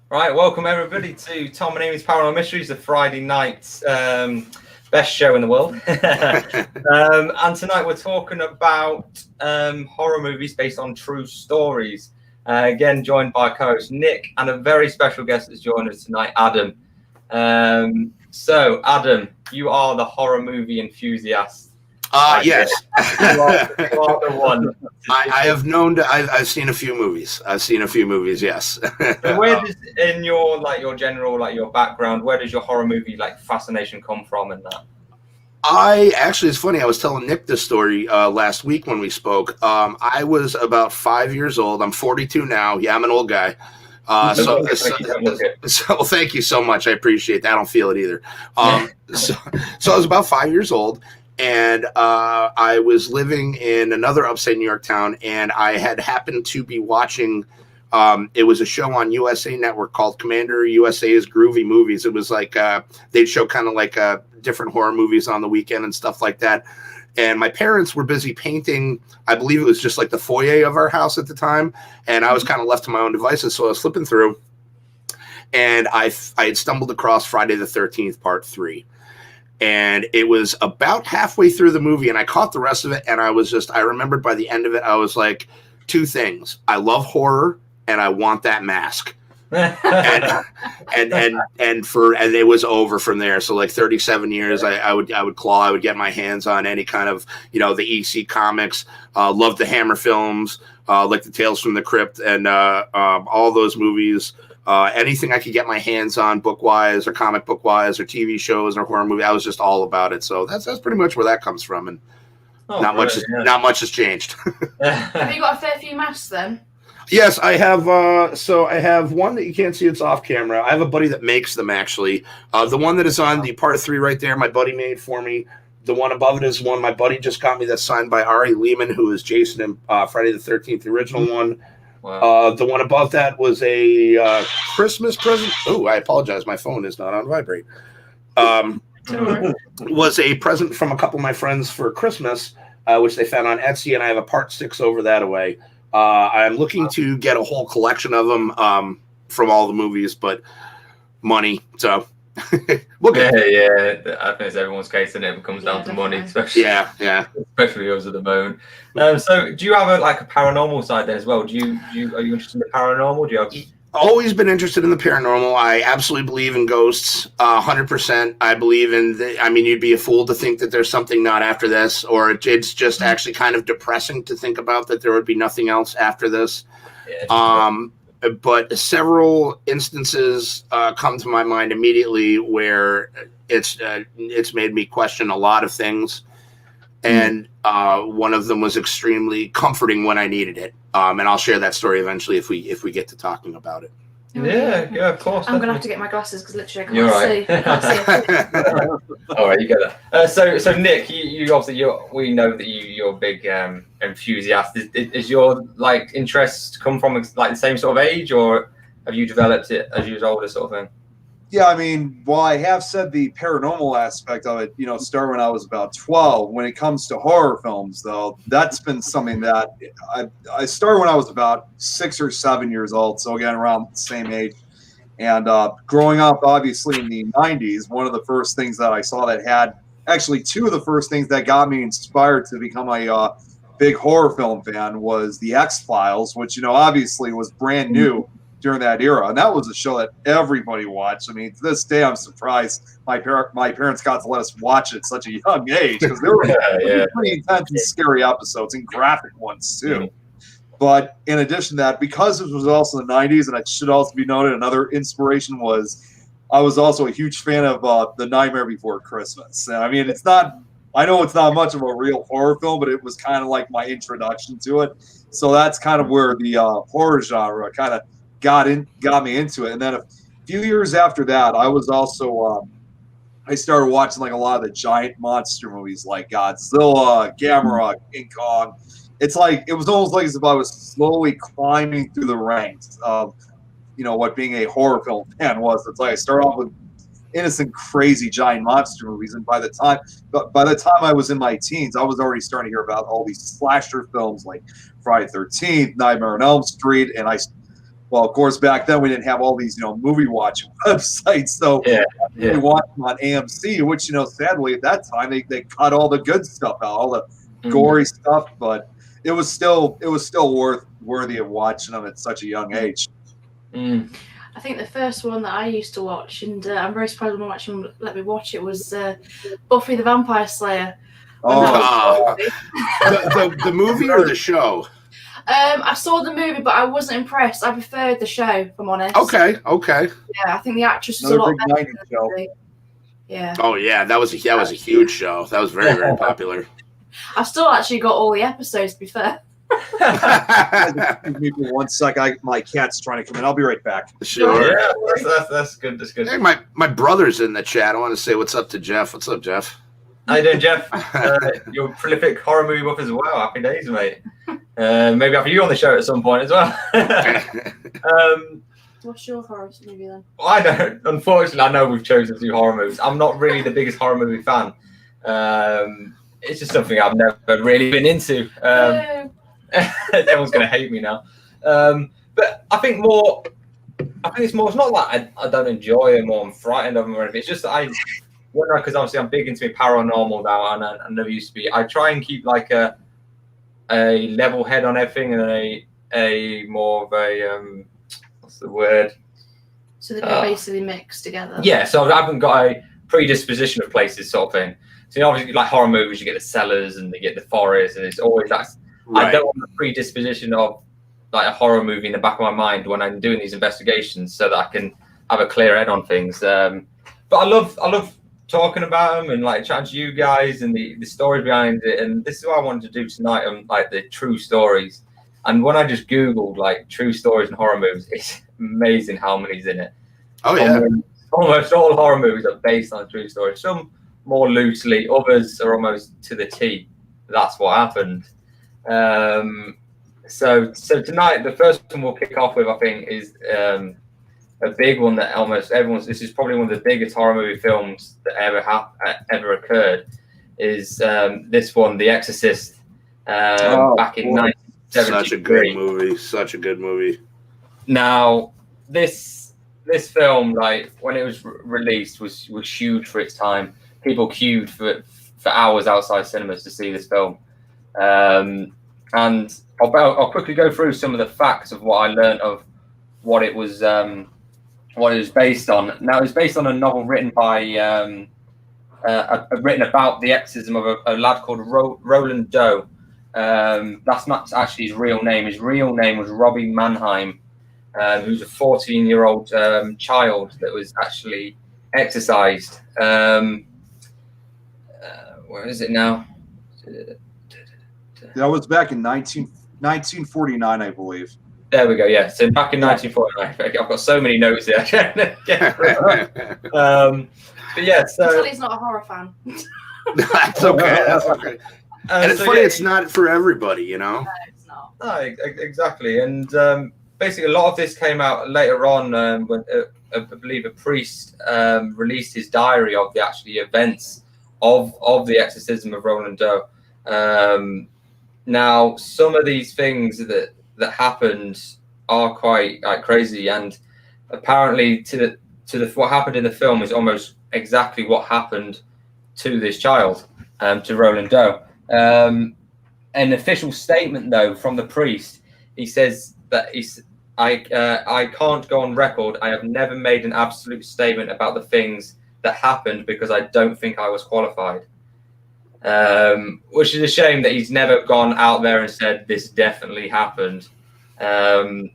Right, welcome everybody to Tom and Amy's Paranormal Mysteries, the Friday night best show in the world. And tonight we're talking about horror movies based on true stories. Again, joined by co-host Nick and a very special guest that's joined us tonight, Adam. So, Adam, you are the horror movie enthusiast. Yes. You are the one. I have known. I've seen a few movies. Yes. So where does, in your general your background, where does your horror movie fascination come from and that? It's funny. I was telling Nick this story last week when we spoke. I was about 5 years old. I'm 42 now. Yeah, I'm an old guy. So thank you so much. I appreciate that. I don't feel it either. So I was about 5 years old. And I was living in another upstate New York town, and I had happened to be watching. It was a show on USA Network called Commander USA's Groovy Movies. It was like they'd show kind of like different horror movies on the weekend and stuff like that. And my parents were busy painting. I believe it was just like the foyer of our house at the time, and I was kind of left to my own devices. So I was flipping through, and I had stumbled across Friday the 13th Part 3. And it was about halfway through the movie, and I caught the rest of it, and I remembered by the end of it, I was like, two things. I love horror, and I want that mask. and it was over from there. So like 37 years, I would get my hands on any kind of, the EC comics, loved the Hammer films, like the Tales from the Crypt, and all those movies. Anything I could get my hands on, book-wise or comic book-wise or TV shows or horror movie, I was just all about it. So that's pretty much where that comes from, and not much has changed. Have you got a fair few masks then? Yes, I have. So I have one that you can't see; it's off camera. I have a buddy that makes them actually. The one that is on the Part 3 right there, my buddy made for me. The one above it is one my buddy just got me that's signed by Ari Lehman, who is Jason in Friday the 13th, the original one. Wow. The one above that was a Christmas present. Oh, I apologize. My phone is not on vibrate. Was a present from a couple of my friends for Christmas, which they found on Etsy, and I have a Part 6 over that away. I'm looking to get a whole collection of them from all the movies, but money, so we'll get yeah. I think it's everyone's case, and it comes down to money, especially especially yours at the moment. So, do you have a paranormal side then as well? Are you interested in the paranormal? Do you have? Always been interested in the paranormal. I absolutely believe in ghosts, 100%. I believe in you'd be a fool to think that there's something not after this, or it's just actually kind of depressing to think about that there would be nothing else after this. Yeah, but several instances come to my mind immediately where it's made me question a lot of things, and one of them was extremely comforting when I needed it. And I'll share that story eventually if we get to talking about it. Yeah, of course. I'm gonna have to get my glasses because literally I can't see. All right, you get that. So Nick, you obviously we know that you're a big enthusiast. Is your interest come from the same sort of age, or have you developed it as you was older, sort of thing? Yeah, while I have said the paranormal aspect of it, started when I was about 12. When it comes to horror films, though, that's been something that I started when I was about 6 or 7 years old. So again, around the same age. And growing up, obviously in the 90s, one of the first things that I saw that had actually two of the first things that got me inspired to become a big horror film fan was the X-Files, which obviously was brand new during that era, and that was a show that everybody watched. To this day, I'm surprised my parents got to let us watch it at such a young age, because there were pretty intense and scary episodes and graphic ones too. But in addition to that, because it was also the 90s, and it should also be noted, another inspiration was I was also a huge fan of The Nightmare Before Christmas. And it's not, I know it's not much of a real horror film, but it was kind of like my introduction to it. So that's kind of where the horror genre kind of got me into it. And then a few years after that, I was also I started watching a lot of the giant monster movies like Godzilla, Gamera, King Kong. It was almost like as if I was slowly climbing through the ranks of what being a horror film fan was. It's I started off with innocent, crazy giant monster movies, and by the time I was in my teens, I was already starting to hear about all these slasher films like Friday the 13th, Nightmare on Elm Street, and Well, of course, back then we didn't have all these, movie watching websites. So we watched them on AMC, which, sadly at that time they cut all the good stuff out, all the gory stuff. But it was still worthy of watching them at such a young age. I think the first one that I used to watch, and I'm very surprised when actually let me watch it, was Buffy the Vampire Slayer. The movie or the show? I saw the movie, but I wasn't impressed. I preferred the show, if I'm honest. Okay. Yeah, I think the actress was a lot better. Yeah. Oh yeah, that was a huge show. That was very, very popular. I've still actually got all the episodes, to be fair. Give me 1 sec. My cat's trying to come in. I'll be right back. Sure. Yeah, that's good. That's good. Hey, my brother's in the chat. I want to say what's up to Jeff. What's up, Jeff? How you doing, Jeff? You're a prolific horror movie buff as well. Happy days, mate. Maybe have you on the show at some point as well. What's your horror movie then? I don't. Unfortunately, I know we've chosen to do horror movies. I'm not really the biggest horror movie fan. It's just something I've never really been into. Everyone's going to hate me now. But I think it's more. It's not like I don't enjoy them or I'm frightened of them or anything. It's just that because obviously I'm big into paranormal now, and I never used to be. I try and keep like a level head on everything, and a more of a what's the word? So they're basically mixed together. Yeah, so I haven't got a predisposition of places, sort of thing. So obviously, like horror movies, you get the cellars and you get the forest, and it's always that. Right. I don't want the predisposition of like a horror movie in the back of my mind when I'm doing these investigations, so that I can have a clear head on things. But I love talking about them and like chatting to you guys and the stories behind it. And this is what I wanted to do tonight, like the true stories. And when I just Googled like true stories and horror movies, it's amazing how many's in it. Oh yeah. Almost all horror movies are based on true stories. Some more loosely, others are almost to the T. That's what happened. So tonight, the first one we'll kick off with, I think, is a big one that almost everyone's. This is probably one of the biggest horror movie films that ever occurred. Is this one, The Exorcist, back in 1973? Such a good movie. Now, this film, like when it was released, was huge for its time. People queued for hours outside cinemas to see this film. And I'll quickly go through some of the facts of what I learned of what it was based on. Now, it was based on a novel written by written about the exorcism of a lad called Roland Doe. That's not actually his real name. His real name was Robbie Mannheim, who's a 14-year-old child that was actually exorcised. Where is it now? That was back in 1949, I believe. There we go. Yeah, so back in 1949. I've got so many notes here. But yeah, so he's not a horror fan. That's okay. That's okay. And it's funny. It's not for everybody, you know. No, it's not. No, exactly. And basically, a lot of this came out later on when I believe a priest released his diary of the actually events of the exorcism of Roland Doe. Now, some of these things that happened are quite crazy, and apparently to what happened in the film is almost exactly what happened to this child, to Roland Doe. An official statement, though, from the priest, he says that I can't go on record. I have never made an absolute statement about the things that happened because I don't think I was qualified. Which is a shame that he's never gone out there and said this definitely happened. But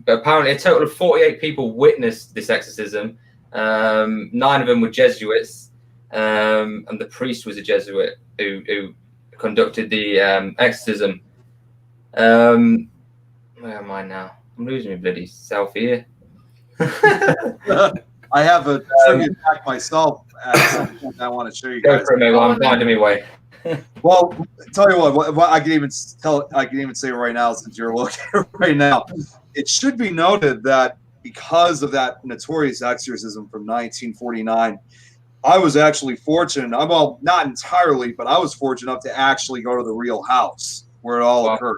apparently a total of 48 people witnessed this exorcism. 9 of them were Jesuits, and the priest was a Jesuit who conducted the exorcism. Where am I now? I'm losing my bloody self here. I have a trivia fact myself. I want to show you guys. Go for it, mate. Well, I'm finding my way. Well, tell you what I can even say right now, since you're looking right now. It should be noted that because of that notorious exorcism from 1949, I was actually fortunate. Well, not entirely, but I was fortunate enough to actually go to the real house where it all occurred.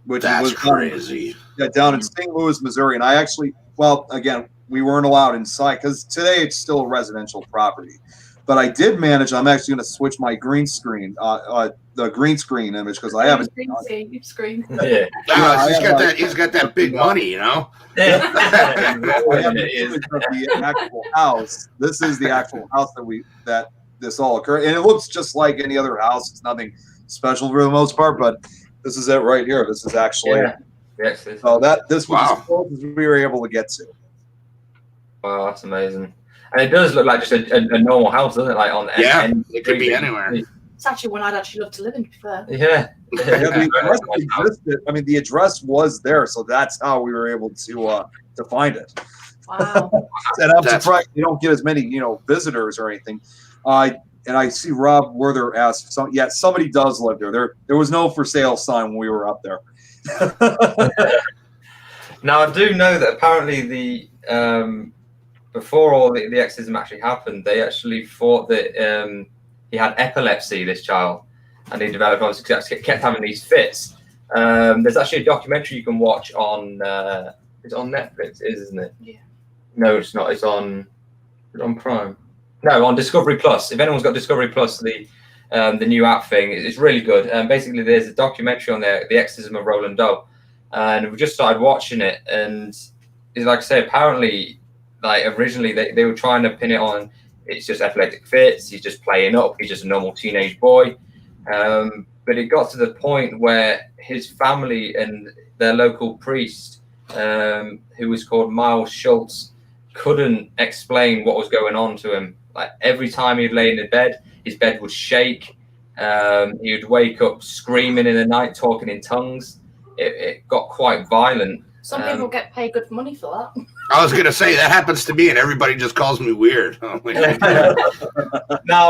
Which That's was crazy. Yeah, down in St. Louis, Missouri. And I actually, well, again, we weren't allowed inside because today it's still a residential property. But I did manage. I'm actually going to switch my green screen, the green screen image, because I haven't. Screen. Yeah. He's got that big money, you know. I have an image of the actual house. This is the actual house that this all occurred, and it looks just like any other house. It's nothing special for the most part, but this is it right here. This is actually. Yeah. Yes. So this was as close as we were able to get to. Wow, that's amazing. And it does look like just a normal house, doesn't it? Like on it could be anywhere. It's actually one I'd actually love to live in, to be fair. Yeah. The address existed. I mean, the address was there, so that's how we were able to find it. Wow. And I'm surprised you don't get as many, visitors or anything. And I see Rob Werther asked, somebody does live there. There was no for sale sign when we were up there. Now, I do know that apparently the before all the exorcism actually happened, they actually thought that he had epilepsy, this child, and he developed, obviously, kept having these fits. There's actually a documentary you can watch on, it's on Netflix, isn't it? Yeah. No, it's not. It's on Prime. No, on Discovery Plus. If anyone's got Discovery Plus, the new app thing, it's really good. Basically, there's a documentary on there, The Exorcism of Roland Doe, and we just started watching it. And it's like I say, apparently, like originally they were trying to pin it on. It's just epileptic fits. He's just playing up. He's just a normal teenage boy. But it got to the point where his family and their local priest, who was called Miles Schultz, couldn't explain what was going on to him. Like every time he'd lay in the bed, his bed would shake. He would wake up screaming in the night, talking in tongues. It got quite violent. Some people get paid good money for that. I was gonna say that happens to me, and everybody just calls me weird. Now,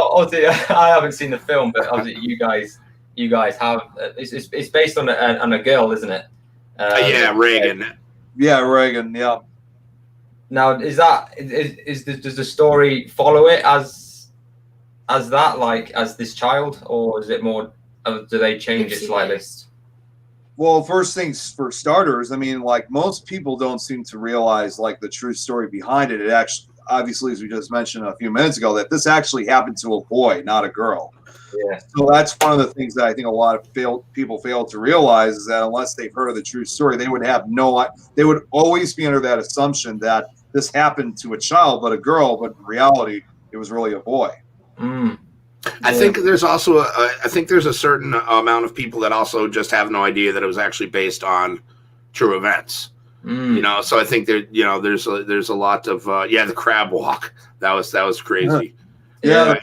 obviously, I haven't seen the film, but obviously, you guys have. It's based on a girl, isn't it? Yeah, Reagan. Yeah, Reagan. Yeah. Now, does the story follow it as that, like as this child, or is it more? Do they change it slightly? Well, first things for starters, I mean, like most people don't seem to realize like the true story behind it. It actually, obviously, as we just mentioned a few minutes ago, that this actually happened to a boy, not a girl. Yeah. So that's one of the things that I think a lot of people fail to realize is that unless they've heard of the true story, they would always be under that assumption that this happened to a child, but a girl, but in reality, it was really a boy. Mm. I think there's also there's a certain amount of people that also just have no idea that it was actually based on true events. So I think there's a lot of the crab walk that was crazy. Yeah,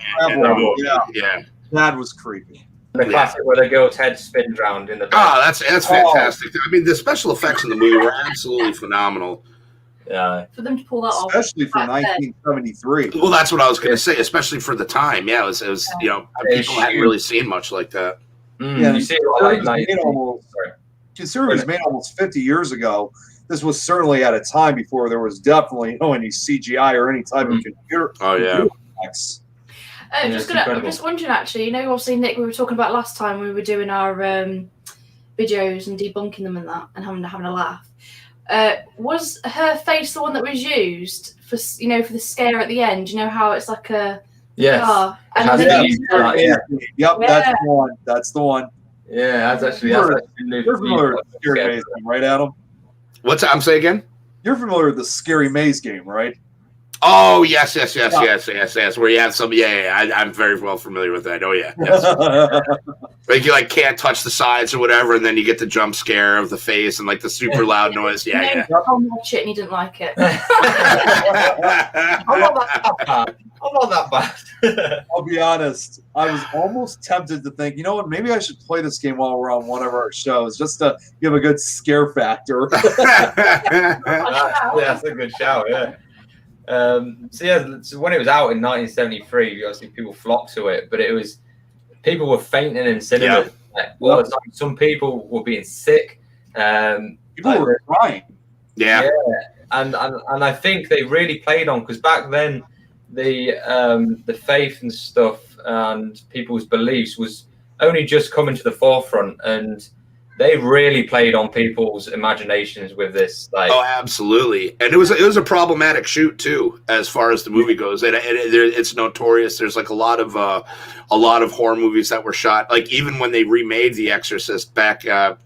that was creepy. The classic where the girl's head spins round in the bed. Oh, that's fantastic. I mean, the special effects in the movie were absolutely phenomenal. Yeah. For them to pull that off, especially for 1973. Well, that's what I was going to say. Especially for the time, it was people hadn't really seen much like that. Yeah, you see considering it was made almost 50 years ago. This was certainly at a time before there was definitely any CGI or any type of computer. Oh yeah. Effects. I'm just wondering, actually, obviously, Nick, we were talking about last time we were doing our videos and debunking them and that, and having a laugh. Was her face the one that was used for for the scare at the end? You know how it's like a yes. Yep, that's the one. Yeah, that's actually you're familiar with the Scary Maze game, right, Adam? What's that? I'm saying again? You're familiar with the Scary Maze game, right? Oh yes. Where you have some, I'm very well familiar with that. Oh yeah, yes. Like you can't touch the sides or whatever, and then you get the jump scare of the face and the super loud noise. Yeah. I'll watch it, and you didn't like it. I'm not that bad. I'll be honest. I was almost tempted to think, you know what? Maybe I should play this game while we're on one of our shows, just to give a good scare factor. That's a good shout. Yeah. So when it was out in 1973, obviously people flocked to it, but people were fainting in cinemas all the time. Some people were being sick. People were crying. Yeah. And I think they really played on, because back then the faith and stuff and people's beliefs was only just coming to the forefront, and they really played on people's imaginations with this. Like, oh, absolutely, and it was a problematic shoot too, as far as the movie goes. It's notorious. There's like a lot of horror movies that were shot, like even when they remade The Exorcist back. I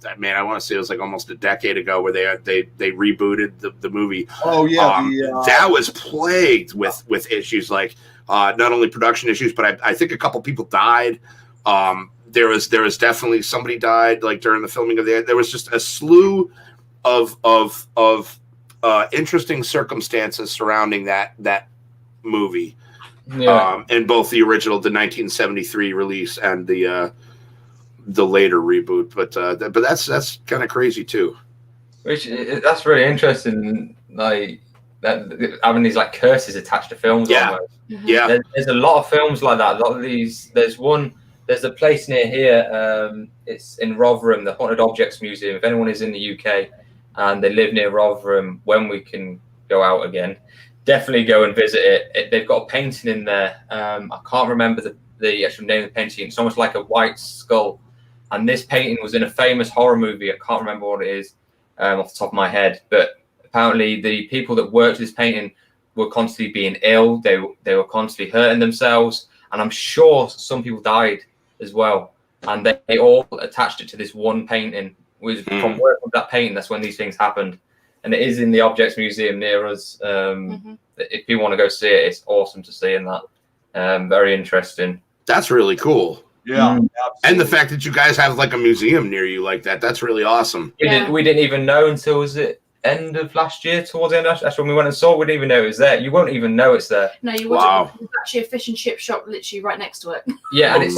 want to say it was like almost a decade ago, where they rebooted the movie. Oh yeah, that was plagued with issues like not only production issues, but I think a couple people died. There was definitely somebody died like during the filming of there was just a slew of interesting circumstances surrounding that movie. Yeah. In both the 1973 release and the later reboot, but that's kind of crazy too. That's really interesting, like that having these like curses attached to films. Yeah. Almost. Yeah, there's a lot of films like that. A lot of these. There's a place near here. It's in Rotherham, the Haunted Objects Museum. If anyone is in the UK and they live near Rotherham, when we can go out again, definitely go and visit it. They've got a painting in there. I can't remember the actual name of the painting. It's almost like a white skull. And this painting was in a famous horror movie. I can't remember what it is off the top of my head. But apparently the people that worked this painting were constantly being ill. They were constantly hurting themselves. And I'm sure some people died as well, and they all attached it to this one painting. From work with that painting, that's when these things happened, and it is in the Objects Museum near us. If you want to go see it, it's awesome to see in that. Very interesting. That's really cool. Yeah, and the fact that you guys have like a museum near you like that's really awesome. We didn't even know until was it end of last year, towards the end. That's when we went and saw it. We didn't even know it was there. You won't even know it's there. No, you wouldn't. Wow. There's actually a fish and chip shop literally right next to it. Yeah, and it's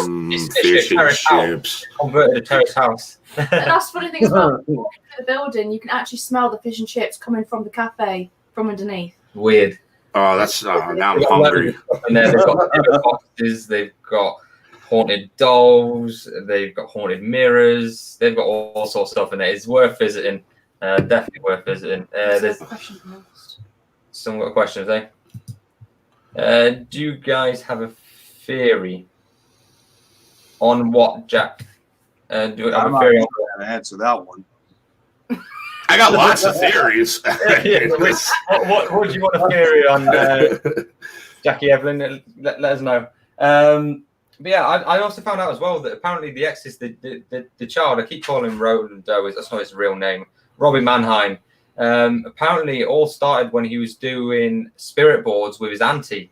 fish a and terrace house, converted a terrace house. And that's the funny thing as well. Walking through the building, you can actually smell the fish and chips coming from the cafe from underneath. Weird. Oh, that's now I'm hungry. And they've got boxes. They've got haunted dolls. They've got haunted mirrors. They've got all sorts of stuff in there. It's worth visiting. Definitely worth visiting. There's some got questions, eh? Do you guys have a theory on what Jack? Do you have I'm a theory on not gonna answer that one. I got lots of theories. what do you want a theory on, Jackie Evelyn? Let us know. But yeah, I also found out as well that apparently the Exorcist, the child, I keep calling him Roland Doe, that's not his real name, Robbie Mannheim. Apparently it all started when he was doing spirit boards with his auntie.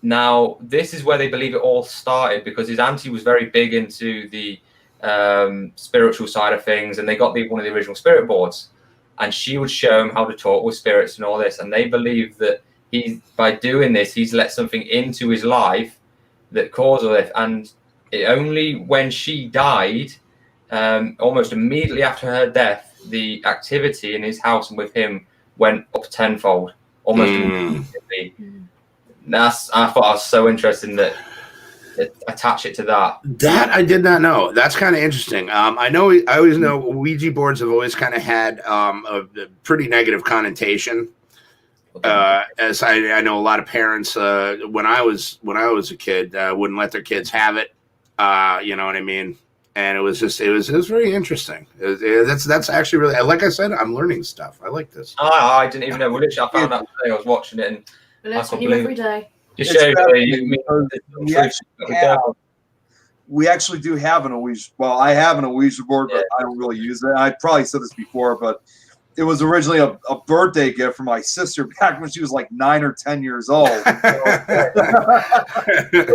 Now, this is where they believe it all started, because his auntie was very big into the spiritual side of things, and they got one of the original spirit boards, and she would show him how to talk with spirits and all this, and they believe that by doing this, he's let something into his life that caused all this. And only when she died, almost immediately after her death, the activity in his house and with him went up tenfold, almost immediately. I thought I was so interesting that attach it to that. That I did not know. That's kind of interesting. I always know Ouija boards have always kind of had a pretty negative connotation. As I know a lot of parents when I was a kid wouldn't let their kids have it. You know what I mean? And it was very interesting. That's actually really, like I said, I'm learning stuff. I like this. I didn't even know. Well, literally, I found out today. I was watching it, and We learn something new every day. just shows we actually do have an Ouija. Well, I have an Ouija board, but I don't really use it. I probably said this before, but it was originally a birthday gift for my sister back when she was like 9 or 10 years old. They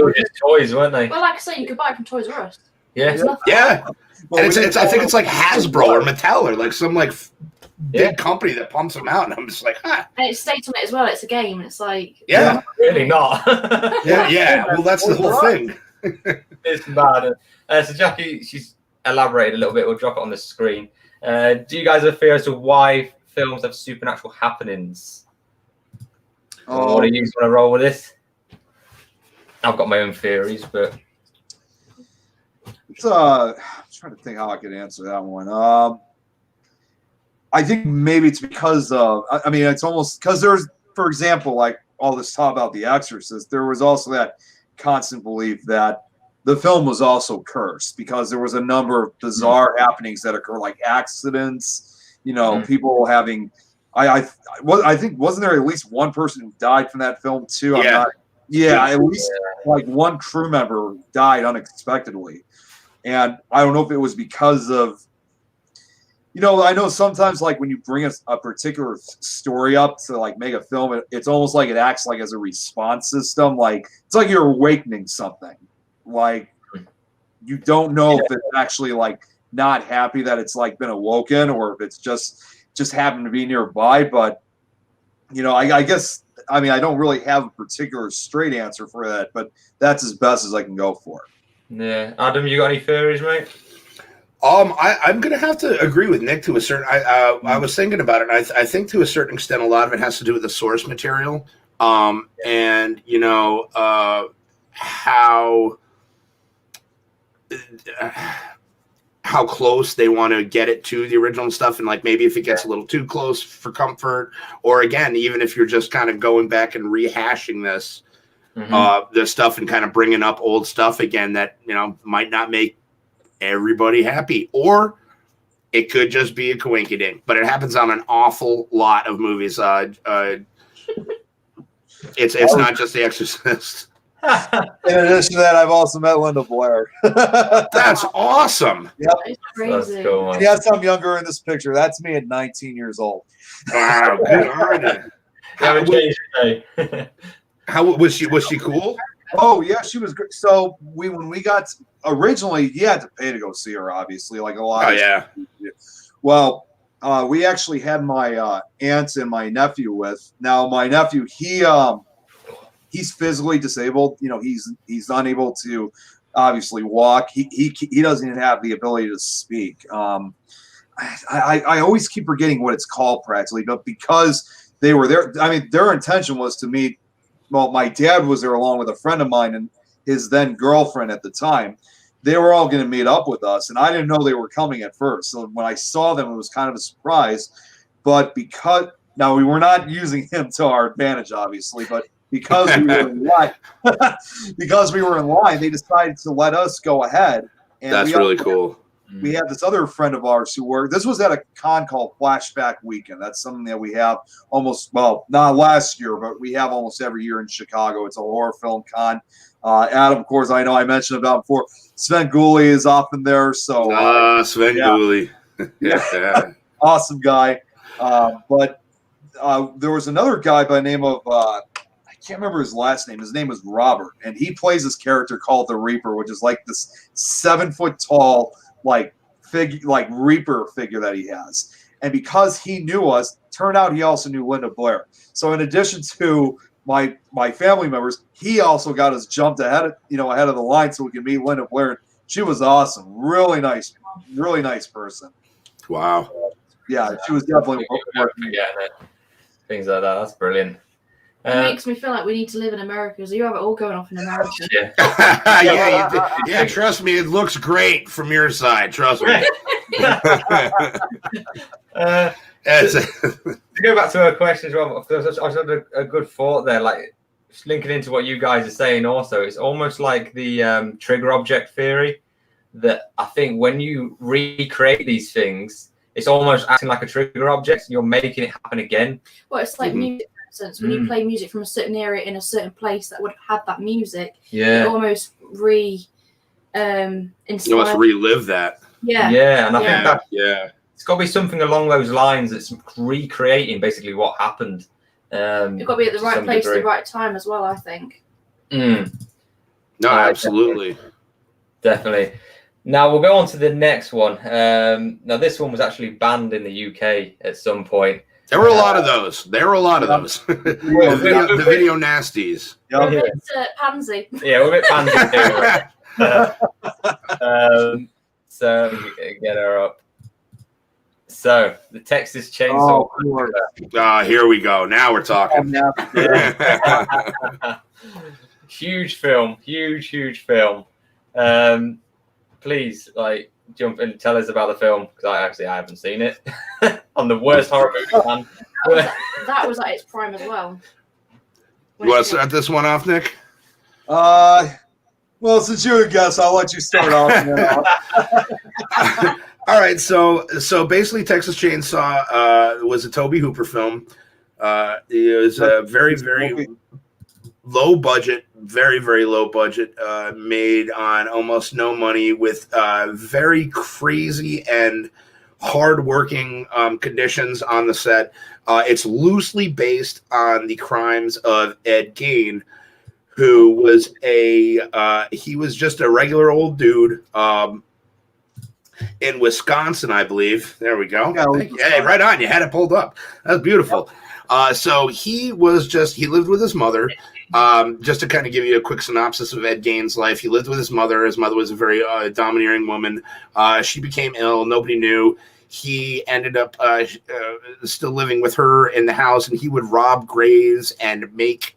were just toys, weren't they? Well, like I say, you could buy it from Toys R Us. Yeah. Yeah. Well, And I think it's like Hasbro or Mattel or like some like big company that pumps them out, and I'm just like, huh. And it states on it as well. It's a game. It's like Yeah. Really not. Yeah. Well, that's the whole thing. It's bad. So Jackie, she's elaborated a little bit. We'll drop it on the screen. Do you guys have fear as to why films have supernatural happenings? What do you want to roll with this? I've got my own theories, but I'm trying to think how I could answer that one. I think maybe it's because of, I mean, it's almost because there's, for example, like all this talk about The Exorcist, there was also that constant belief that the film was also cursed because there was a number of bizarre happenings that occur, like accidents, people having, I think, wasn't there at least one person who died from that film too? At least like one crew member died unexpectedly. And I don't know if it was because of, I know sometimes like when you bring a particular story up to like make a film, it's almost like it acts like as a response system. Like it's like you're awakening something. Like you don't know if it's actually like not happy that it's like been awoken or if it's just happened to be nearby. But I guess I don't really have a particular straight answer for that, but that's as best as I can go for. Yeah, Adam, you got any theories, mate? I'm going to have to agree with Nick to a certain. I was thinking about it. And I think to a certain extent, a lot of it has to do with the source material, and how close they want to get it to the original stuff, and like maybe if it gets a little too close for comfort, or again, even if you're just kind of going back and rehashing this stuff and kind of bringing up old stuff again that might not make everybody happy, or it could just be a coinkydink. But it happens on an awful lot of movies. It's not just The Exorcist. In addition to that, I've also met Linda Blair. That's awesome. Yep. That's crazy. That's cool, and yes, I'm younger in this picture. That's me at 19 years old. Wow, good on you. How was she? Was she cool? Oh yeah, she was great. So when we got originally, you had to pay to go see her, obviously, like a lot. Oh yeah. Well, we actually had my aunts and my nephew with. Now my nephew, he's physically disabled. He's unable to obviously walk. He doesn't even have the ability to speak. I always keep forgetting what it's called practically, but because they were there, their intention was to meet. Well, my dad was there along with a friend of mine and his then girlfriend at the time. They were all going to meet up with us, and I didn't know they were coming at first. So when I saw them, it was kind of a surprise. But now we were not using him to our advantage, obviously, but because we were in line, they decided to let us go ahead. And that's really cool. We had this other friend of ours who worked. This was at a con called Flashback Weekend. That's something that we have not last year, but we have almost every year in Chicago. It's a horror film con. Adam, of course, I know I mentioned about before. Sven Gulli is often there. So Sven Gulli. Yeah. Awesome guy. But there was another guy by the name of I can't remember his last name. His name was Robert, and he plays this character called the Reaper, which is like this 7 foot tall Reaper figure that he has. And because he knew us, turned out he also knew Linda Blair. So in addition to my family members, he also got us jumped ahead of the line so we could meet Linda Blair. She was awesome. Really nice person. Wow. Yeah, she was definitely things like that. That's brilliant. It makes me feel like we need to live in America, so you have it all going off in America. Yeah, trust me, it looks to trust me. To go back to her question as well, I had a good thought there, like linking into what you guys are saying also. It's almost like the trigger object theory, that I think when you recreate these things, it's almost acting like a trigger object and you're making it happen again. Well, it's like music. When you play music from a certain area in a certain place that would have had that music, it almost inspire. You must relive that. Yeah, and I think that it's got to be something along those lines that's recreating basically what happened. You've got to be at the right place at the right time as well, I think. No, absolutely. Definitely. Now we'll go on to the next one. Now this one was actually banned in the UK at some point. There were a lot of those. The video nasties. We're a bit pansy. Yeah, we're a bit pansy. So get her up. So the Texas Chainsaw. Here we go. Now we're talking. Huge film. Please, jump and tell us about the film, because I haven't seen it. I'm the worst horror movie fan. That was at its prime as well. You want to start this one off, Nick? Well, since you're a guest, I'll let you start off. All right, so basically, Texas Chainsaw was a Tobe Hooper film. It was a very low budget, very low budget, made on almost no money, with very crazy and hardworking conditions on the set. It's loosely based on the crimes of Ed Gein, who was he was just a regular old dude in Wisconsin, I believe. There we go. Hey, right on. You had it pulled up. That's beautiful. So he lived with his mother. Just to kind of give you a quick synopsis of Ed Gein's life, he lived with his mother. His mother was a very domineering woman. She became ill. Nobody knew. He ended up still living with her in the house, and he would rob graves and make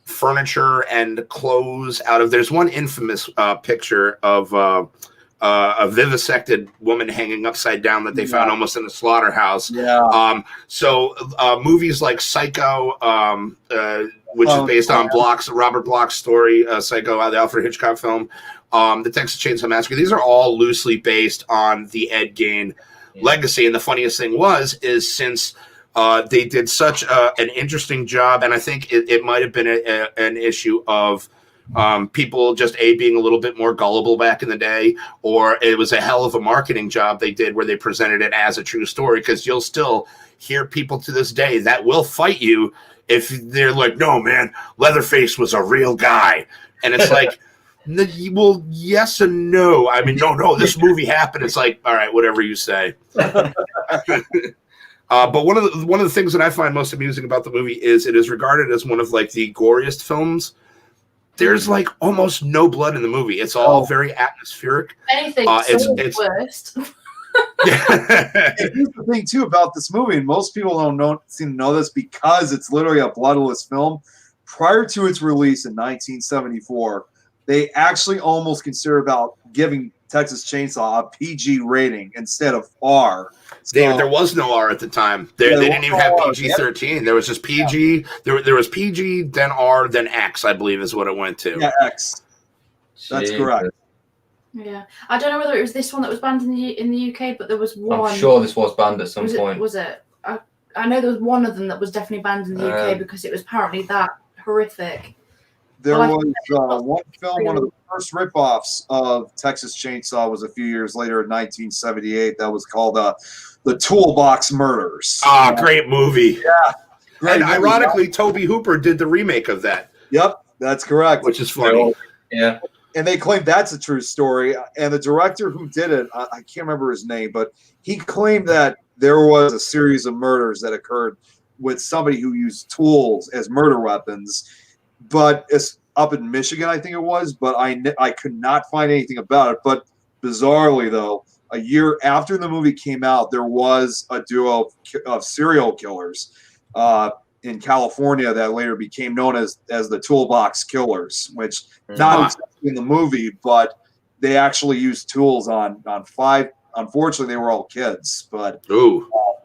furniture and clothes out of. There's one infamous picture of a vivisected woman hanging upside down that they found almost in a slaughterhouse. So movies like Psycho, which is based on Robert Bloch's story, Psycho, the Alfred Hitchcock film, the Texas Chainsaw Massacre, these are all loosely based on the Ed Gein legacy. And the funniest thing is since they did such an interesting job, and I think it might have been an issue of people just being a little bit more gullible back in the day, or it was a hell of a marketing job they did where they presented it as a true story, because you'll still hear people to this day that will fight you if they're like, no man, Leatherface was a real guy. And it's like, well, yes and no. I mean, no, this movie happened. It's like, all right, whatever you say. But one of the things that I find most amusing about the movie is it is regarded as one of like the goriest films. There's like almost no blood in the movie. It's all very atmospheric. Anything, it's worst. Here's the thing too about this movie, and most people don't seem to know this because it's literally a bloodless film. Prior to its release in 1974, they actually almost considered about giving Texas Chainsaw a PG rating instead of R. So, there was no R at the time. They didn't even have PG-13. There was just PG. There was PG, then R, then X, I believe is what it went to. Yeah, X. That's correct. Yeah, I don't know whether it was this one that was banned in the UK, but there was one. I'm sure this was banned at some point. Was it? I know there was one of them that was definitely banned in the UK because it was apparently that horrific. There was one film, one of the first ripoffs of Texas Chainsaw was a few years later in 1978. That was called The Toolbox Murders. Great movie. Yeah. Great movie. Ironically, Tobe Hooper did the remake of that. Yep, that's correct. Which is funny. Yeah. And they claim that's a true story. And the director who did it, I can't remember his name, but he claimed that there was a series of murders that occurred with somebody who used tools as murder weapons. But it's up in Michigan, I think it was. But I could not find anything about it. But bizarrely, though, a year after the movie came out, there was a duo of serial killers in California that later became known as the Toolbox Killers, which not exactly in the movie, but they actually used tools on five. Unfortunately, they were all kids, but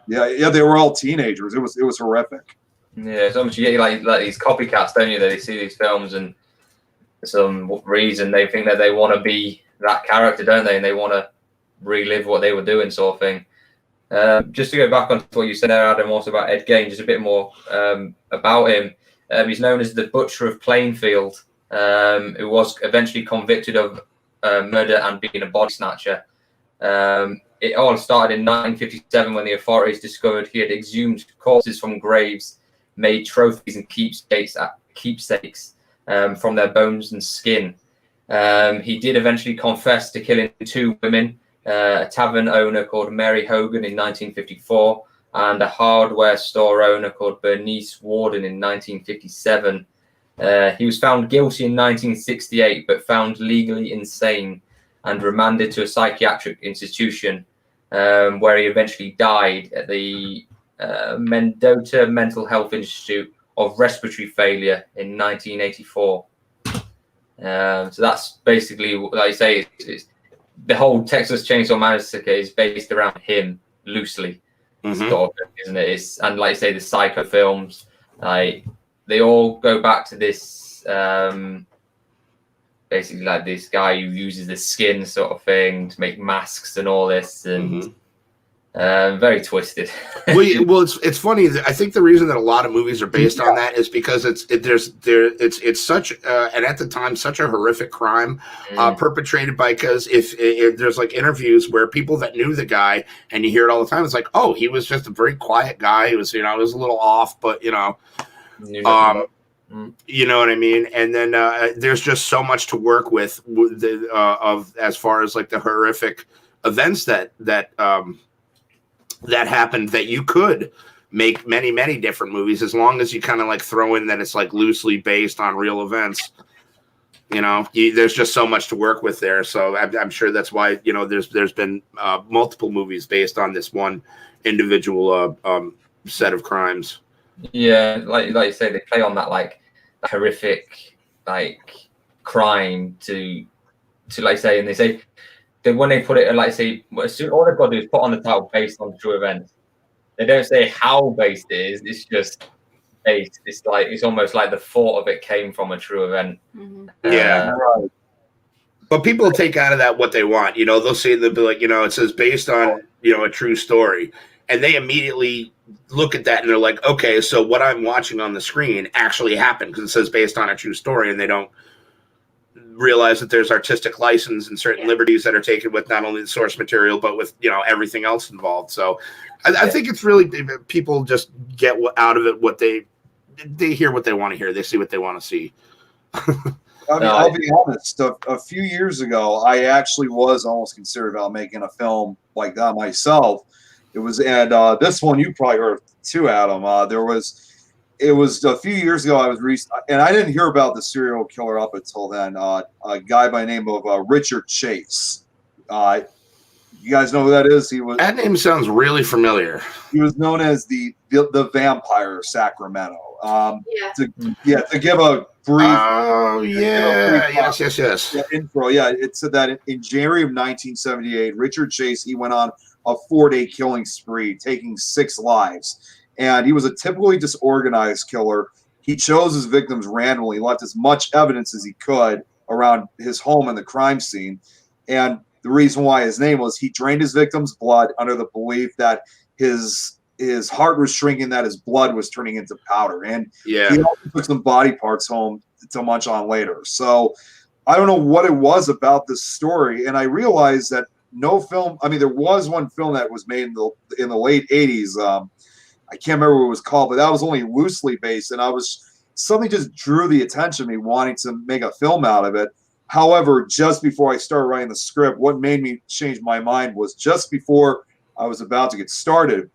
yeah, they were all teenagers. It was horrific. Yeah, so much you get like these copycats, don't you? That they see these films and for some reason they think that they want to be that character, don't they? And they want to relive what they were doing, sort of thing. Just to go back on what you said there, Adam, also about Ed Gein, just a bit more about him. He's known as the Butcher of Plainfield, who was eventually convicted of murder and being a body snatcher. It all started in 1957 when the authorities discovered he had exhumed corpses from graves, made trophies and keepsakes from their bones and skin. He did eventually confess to killing two women, a tavern owner called Mary Hogan in 1954 and a hardware store owner called Bernice Warden in 1957. He was found guilty in 1968 but found legally insane and remanded to a psychiatric institution where he eventually died at the Mendota Mental Health Institute of respiratory failure in 1984. So that's basically, like I say, it's the whole Texas Chainsaw Massacre is based around him loosely, sort of, isn't it? And like I say, the Psycho films, they all go back to this basically like this guy who uses the skin sort of thing to make masks and all this, and very twisted. well, it's funny. I think the reason that a lot of movies are based on that is because it's such and at the time such a horrific crime perpetrated by, because if there's like interviews where people that knew the guy and you hear it all the time, it's like, oh, he was just a very quiet guy. He was, it was a little off, but you know what I mean? And then there's just so much to work with of as far as like the horrific events that happened, that you could make many, many different movies as long as you kind of like throw in that it's like loosely based on real events. There's just so much to work with there. So I'm sure that's why, there's been multiple movies based on this one individual set of crimes. Yeah, like you say, they play on that like horrific like crime to like say, and they say that when they put it like say, all they've got to do is put on the title based on true events. They don't say how based it is. It's just based. It's like it's almost like the thought of it came from a true event. Yeah. But people take out of that what they want. They'll say, they'll be like, it says based on a true story, and they immediately look at that and they're like, okay, so what I'm watching on the screen actually happened because it says based on a true story, and they don't realize that there's artistic license and certain liberties that are taken with not only the source material but with everything else involved. So I think it's really, people just get out of it what they hear, what they want to hear, they see what they want to see. I'll be honest, a few years ago I actually was almost considered about making a film like that myself. It was, and this one you probably heard too, Adam. It was a few years ago. And I didn't hear about the serial killer up until then. A guy by the name of Richard Chase. You guys know who that is? That name sounds really familiar. He was known as the Vampire of Sacramento. To give a brief. Oh yeah, yes. Intro. Yeah, it said that in January of 1978, Richard Chase, he went on a 4-day killing spree, taking 6 lives. And he was a typically disorganized killer. He chose his victims randomly, left as much evidence as he could around his home and the crime scene. And the reason why his name was, he drained his victims' blood under the belief that his heart was shrinking, that his blood was turning into powder. And he also took some body parts home to munch on later. So I don't know what it was about this story. And I realized that no film, there was one film that was made in the late 80s. I can't remember what it was called, but that was only loosely based. And something just drew the attention of me wanting to make a film out of it. However, just before I started writing the script, what made me change my mind was just before I was about to get started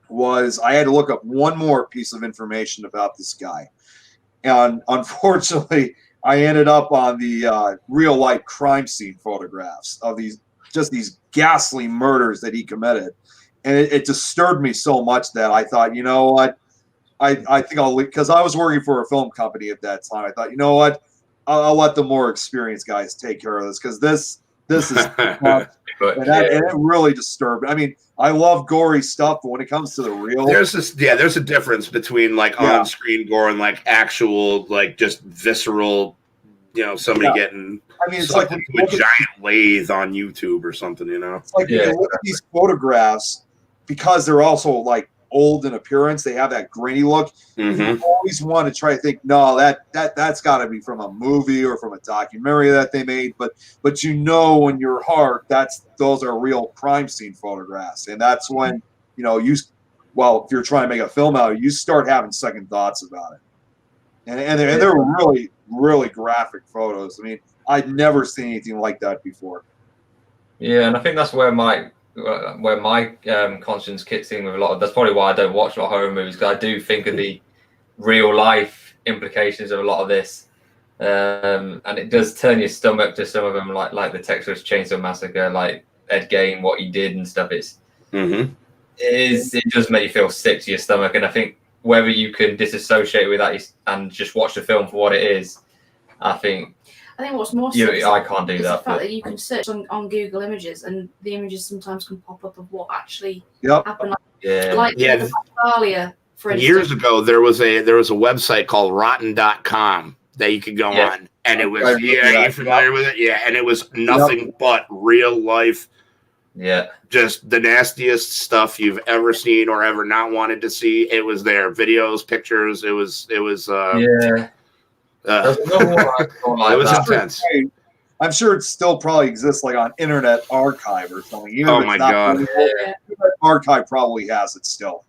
was I had to look up one more piece of information about this guy. And unfortunately, I ended up on the real life crime scene photographs of these ghastly murders that he committed. And it disturbed me so much that I thought, you know what, I think I'll leave, because I was working for a film company at that time. I thought, you know what, I'll let the more experienced guys take care of this, because this is and it really disturbed me. I love gory stuff, but when it comes to the real, there's a difference between like on-screen gore and like actual like just visceral, somebody getting. It's like a giant lathe on YouTube or something, It's like when you look at these photographs, because they're also like old in appearance, they have that grainy look. You always want to try to think, no, that's got to be from a movie or from a documentary that they made. But in your heart, those are real crime scene photographs, and that's when if you're trying to make a film out of it, you start having second thoughts about it. And they're really, really graphic photos. I'd never seen anything like that before. Yeah, and I think that's where my conscience kicks in with a lot of. That's probably why I don't watch a lot of horror movies, because I do think of the real life implications of a lot of this, and it does turn your stomach to some of them, like the Texas Chainsaw Massacre, like Ed Gein, what he did and stuff. It does make you feel sick to your stomach, and I think whether you can disassociate with that and just watch the film for what it is, I think what's more I can't do is that. The fact that you can search on Google Images, and the images sometimes can pop up of what actually happened. Years ago, there was a website called Rotten.com that you could go on, and it was you familiar with it? Yeah, and it was nothing but real life. Yeah, just the nastiest stuff you've ever seen or ever not wanted to see. It was there, videos, pictures. It was. It was intense. I'm sure it still probably exists like on Internet Archive or something. Even oh if my it's not god! Internet Archive probably has it still.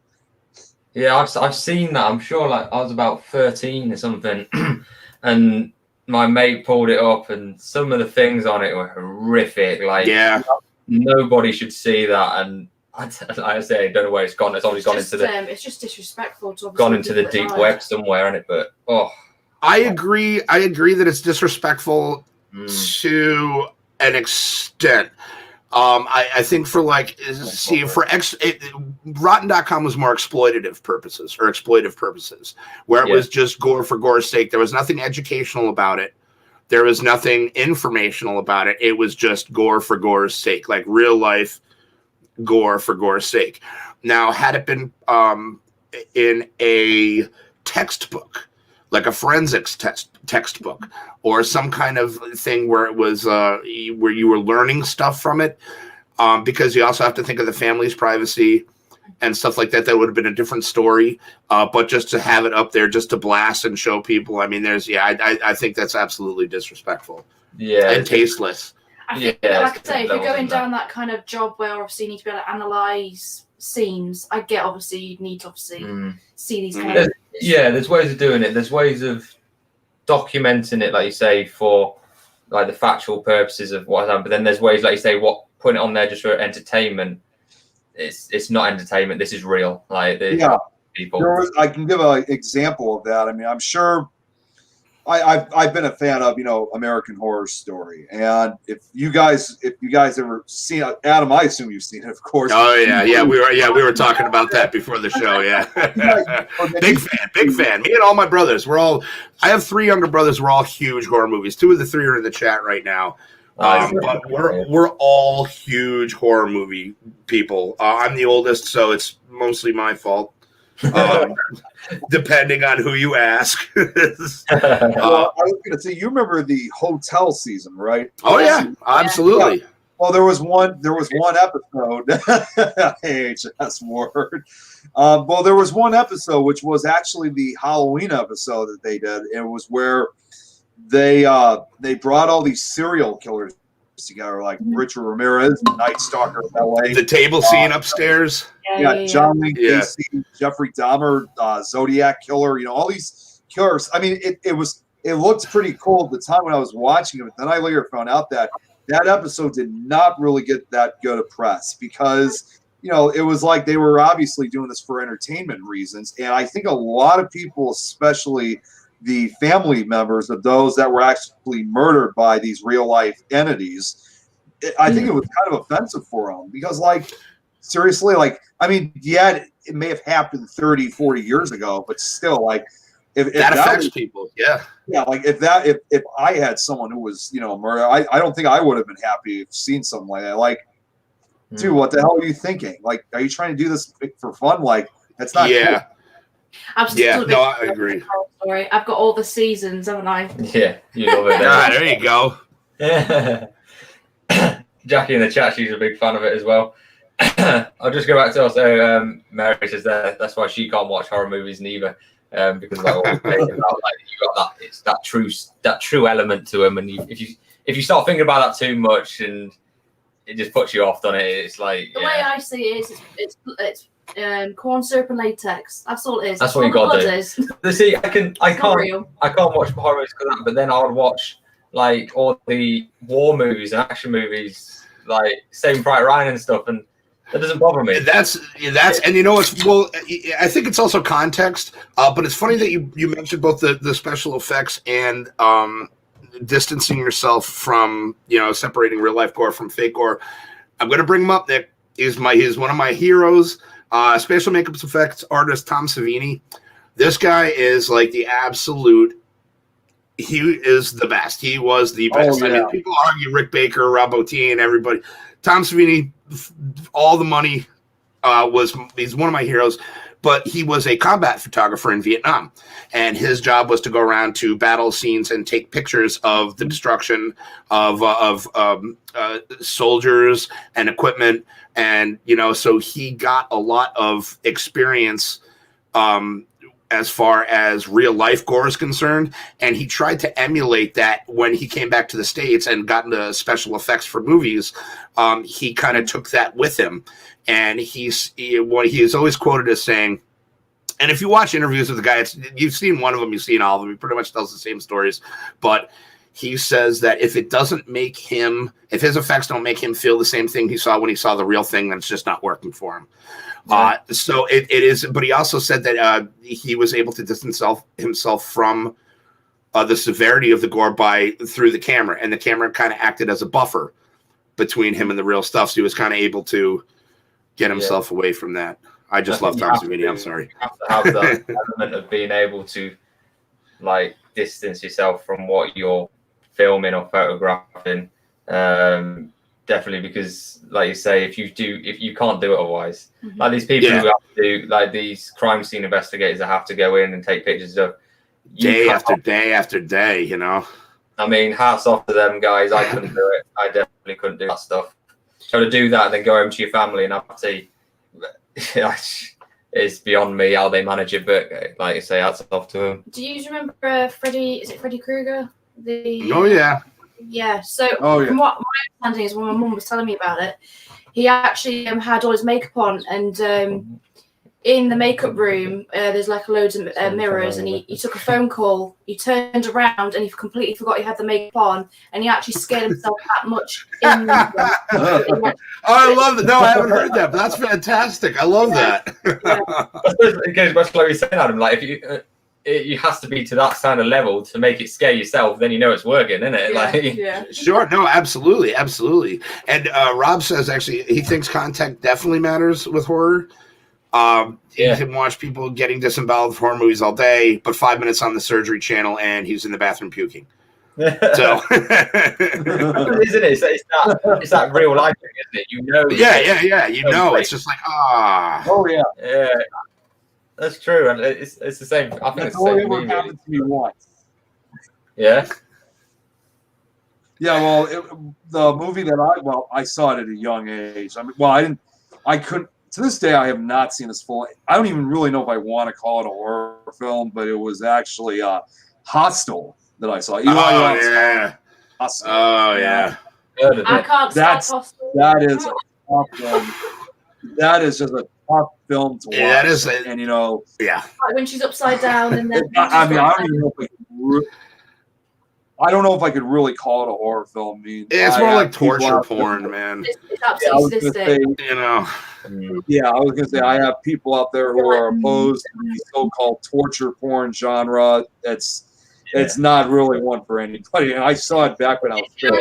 Yeah, I've seen that. I'm sure. Like I was about 13 or something, and my mate pulled it up, and some of the things on it were horrific. Like, nobody should see that. And like I say, don't know where it's gone. It's obviously gone into the. It's just disrespectful. To gone into the deep web somewhere, and it. But I agree. I agree that it's disrespectful to an extent. I think for Rotten.com was more exploitative purposes, where it was just gore for gore's sake. There was nothing educational about it. There was nothing informational about it. It was just gore for gore's sake, like real life gore for gore's sake. Now, had it been in a textbook, like a forensics textbook, or some kind of thing where it was where you were learning stuff from it, because you also have to think of the family's privacy and stuff like that. That would have been a different story. But just to have it up there, just to blast and show people, I mean, I think that's absolutely disrespectful. Yeah, and tasteless. I think, like I say, if you're going down that kind of job where obviously you need to be able to analyse scenes, I get obviously you need to see these kind of. Yeah, there's ways of doing it. There's ways of documenting it, like you say, for like the factual purposes of what happened. But then there's ways, like you say, putting it on there just for entertainment. It's not entertainment. This is real. Like people. I can give an example of that. I mean, I'm sure. I've been a fan of American Horror Story, and if you guys ever seen Adam, I assume you've seen it, of course. Oh yeah, we were talking about that before the show. Yeah, big fan. Me and all my brothers. I have 3 younger brothers. We're all huge horror movies. 2 of the 3 are in the chat right now. But we're all huge horror movie people. I'm the oldest, so it's mostly my fault. Depending on who you ask. I was going to say, you remember the hotel season, right? Oh yeah, absolutely. Yeah. Well, there was one episode. AHS word. Well, there was one episode which was actually the Halloween episode that they did. It was where they brought all these serial killers together, like Richard Ramirez, Night Stalker of LA. The table scene upstairs. Yeah, John Wayne Gacy, Jeffrey Dahmer, Zodiac Killer, all these killers. I mean, it looked pretty cool at the time when I was watching it, but then I later found out that episode did not really get that good a press because, it was like they were obviously doing this for entertainment reasons. And I think a lot of people, especially the family members of those that were actually murdered by these real life entities, I think it was kind of offensive for them because, like, seriously, like, I mean, yeah, it may have happened 30, 40 years ago, but still, like, if that affects people, yeah, like if I had someone who was murdered, I don't think I would have been happy seeing something like that. Like, dude, what the hell are you thinking? Like, are you trying to do this for fun? Like, that's not cool. Absolutely. Yeah, no, I agree. Story. I've got all the seasons, haven't I? Yeah, you love it. There you go. Yeah. Jackie in the chat, she's a big fan of it as well. I'll just go back to also Mary says that's why she can't watch horror movies neither, because like, you got that, it's that true element to them, and if you start thinking about that too much, and it just puts you off, doesn't it? It's like the way I see it is it's corn syrup and latex. That's all it is. That's what you got to do. See, I can't watch horror movies because of that, but then I would watch like all the war movies and action movies, like Saving Private Ryan and stuff, and that doesn't bother me. That's and I think it's also context. But it's funny that you mentioned both the special effects and distancing yourself from separating real life gore from fake gore. I'm going to bring him up. Nick he's one of my heroes. Special makeup effects artist Tom Savini. This guy is like the absolute. He is the best. He was the best. Oh, yeah. I mean, people argue Rick Baker, Rob Bottin, and everybody. Tom Savini, all the money he's one of my heroes. but he was a combat photographer in Vietnam, and his job was to go around to battle scenes and take pictures of the destruction of soldiers and equipment. And, so he got a lot of experience as far as real life gore is concerned. And he tried to emulate that when he came back to the States and got into special effects for movies. He kind of took that with him. And he is always quoted as saying, and if you watch interviews with the guy, you've seen one of them, you've seen all of them. He pretty much tells the same stories. But he says that if his effects don't make him feel the same thing he saw when he saw the real thing, then it's just not working for him. So it is, but he also said that he was able to distance himself from the severity of the gore through the camera, and the camera kind of acted as a buffer between him and the real stuff. So he was kind of able to get himself away from that. I just love Tom Savini. I'm sorry. You have to have that element of being able to like distance yourself from what you're filming or photographing. Definitely, because like you say, if you can't do it otherwise, like these people who have to do, like these crime scene investigators that have to go in and take pictures of day after day after day, I mean, hats off to them guys. I couldn't do it. I definitely couldn't do that stuff. So to do that and then go home to your family and have to, it's beyond me how they manage it. But like you say, hats off to them. Do you remember Freddy? Is it Freddy Krueger? Oh yeah. Yeah, so from what my understanding is, when my mum was telling me about it, he actually had all his makeup on, and in the makeup room, there's like loads of mirrors, and he took a phone call, he turned around, and he completely forgot he had the makeup on, and he actually scared himself that much. I love that. No, I haven't heard that, but that's fantastic. I love that. It goes much like you're saying, Adam, like if it has to be to that kind of level to make it scare yourself, then it's working, isn't it? Sure. No, absolutely. And Rob says actually he thinks contact definitely matters with horror. You can watch people getting disemboweled with horror movies all day, but 5 minutes on the surgery channel and he's in the bathroom puking. So isn't it? It's that real life thing, isn't it? Yeah. It's just like Oh yeah. That's true, and it's the same. I think it's the same. Only happened to me once. Yeah. Yeah. Well, the movie that I saw it at a young age. I couldn't. To this day, I have not seen this full. I don't even really know if I want to call it a horror film, but it was actually Hostel that I saw. Hostel. Oh yeah. I can't stop Hostel. That is a tough film. That is just a tough film to watch. Yeah, that is, and like when she's upside down, and then I don't even know if I don't know if I could really call it a horror film. It's more like torture porn, man. It's absolutely sadistic. Yeah, I was gonna say I have people out there who are opposed to the so-called torture porn genre. It's not really one for anybody. And I saw it back when I was 15.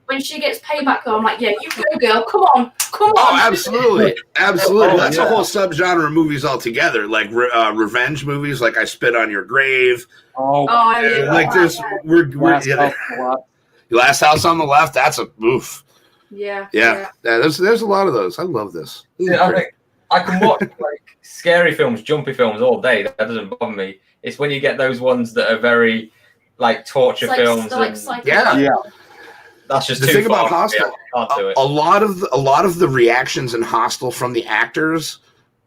When she gets payback, though, I'm like, yeah, you go, girl. Come on. Oh, absolutely. That's a whole subgenre of movies altogether, like revenge movies, like I Spit on Your Grave. Like there's Last House on the Left. That's a oof. Yeah. There's a lot of those. I love this. I can watch like scary films, jumpy films all day. That doesn't bother me. It's when you get those ones that are very like torture films. That's just the too thing far. about Hostel. Can't do it. A lot of the reactions in Hostel from the actors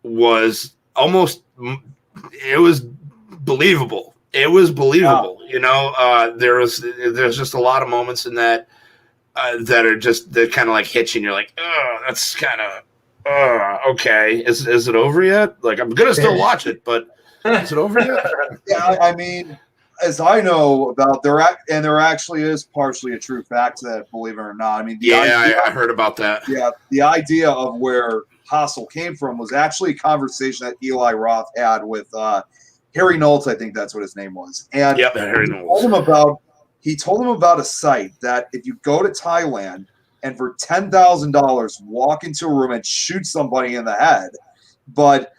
was almost. It was believable. There's just a lot of moments in that that kind of like hit you, and you're like, oh, that's kind of okay. Is it over yet? Like I'm gonna still watch it, but is it over yet? Yeah, I mean, as I know about there actually is partially a true fact to that, believe it or not. I mean, I heard about that. Yeah, the idea of where Hostel came from was actually a conversation that Eli Roth had with Harry Knowles, I think that's what his name was. And Harry Knowles. He told him about a site that if you go to Thailand and for $10,000 walk into a room and shoot somebody in the head, but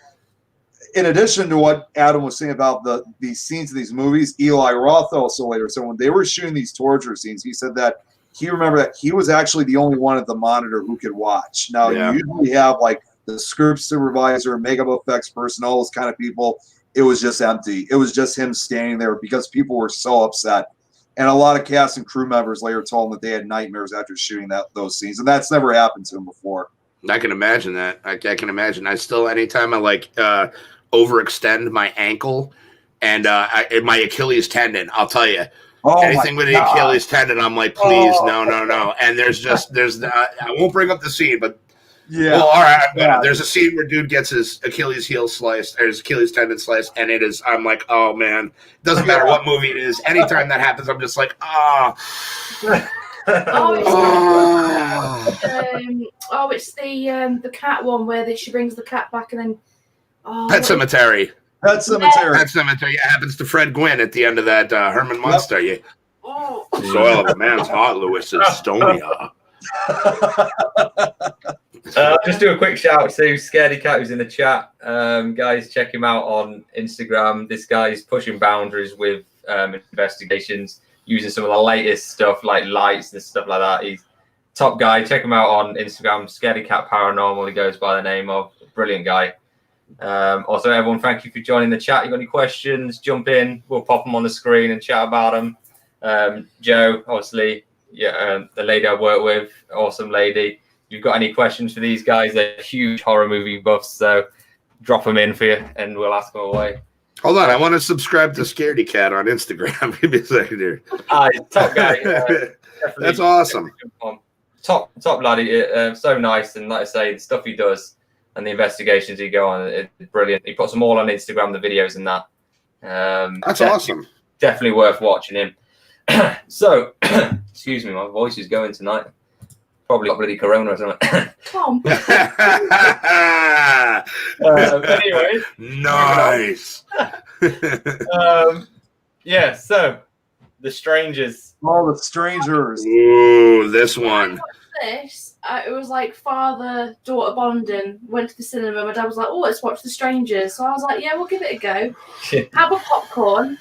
in addition to what Adam was saying about these scenes in these movies, Eli Roth also later said when they were shooting these torture scenes, he said that he remembered that he was actually the only one at the monitor who could watch. Now, you usually have like the script supervisor, makeup effects person, all those kind of people. It was just empty. It was just him standing there because people were so upset. And a lot of cast and crew members later told him that they had nightmares after shooting those scenes. And that's never happened to him before. I can imagine that. I can imagine. I still, anytime I overextend my ankle and my Achilles tendon, I'll tell you, anything with the Achilles tendon, I'm like, please, no. And I won't bring up the scene, but yeah. Well, all right. There's a scene where dude gets his Achilles heel sliced, or his Achilles tendon sliced, and it is. I'm like, oh man, doesn't matter what movie it is. Anytime that happens, I'm just like, it's the cat one where she brings the cat back and then. Pet Cemetery. Pet Cemetery. Pet Cemetery. It happens to Fred Gwynn at the end of that Herman Munster. Yep. Soil of a man's heart, Lewis, is stony. Just do a quick shout out to Scaredy Cat who's in the chat. Guys, check him out on Instagram. This guy's pushing boundaries with investigations, using some of the latest stuff like lights and stuff like that. He's top guy. Check him out on Instagram. Scaredy Cat Paranormal. He goes by the name of. Brilliant guy. Also, everyone, thank you for joining the chat. You got any questions? Jump in. We'll pop them on the screen and chat about them. Joe, obviously, the lady I work with, awesome lady. If you've got any questions for these guys, they're huge horror movie buffs, so drop them in for you and we'll ask them away. Hold on, I want to subscribe to Scaredy Cat on Instagram. Give me a second here. Top guy. That's awesome. Top laddie. So nice, and like I say, the stuff he does and the investigations he go on, it's brilliant. He puts them all on Instagram, the videos and that. That's awesome. Definitely worth watching him. So, excuse me, my voice is going tonight. Probably got bloody corona or something. Tom. Anyway. Nice. So The Strangers. Oh, The Strangers. Ooh, this one. It was like father-daughter bonding. Went to the cinema. My dad was like, "Oh, let's watch The Strangers." So I was like, "Yeah, we'll give it a go." Have a popcorn.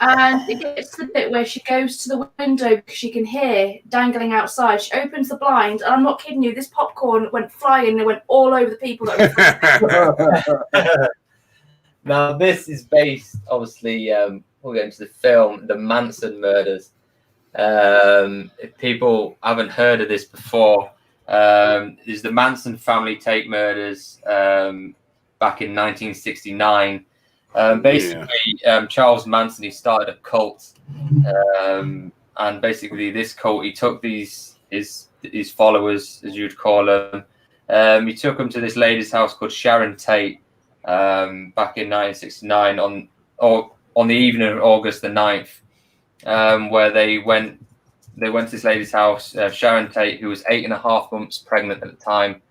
And it gets to the bit where she goes to the window because she can hear dangling outside. She opens the blind, and I'm not kidding you, this popcorn went flying and it went all over the people that were Now, this is based, obviously, we'll get into the film, The Manson Murders. If people haven't heard of this before, is the Manson family take murders back in 1969. Charles Manson, he started a cult, and basically this cult, he took his followers, as you'd call them, he took them to this lady's house called Sharon Tate, back in 1969 on the evening of August the 9th, where they went to this lady's house, Sharon Tate, who was 8.5 months pregnant at the time,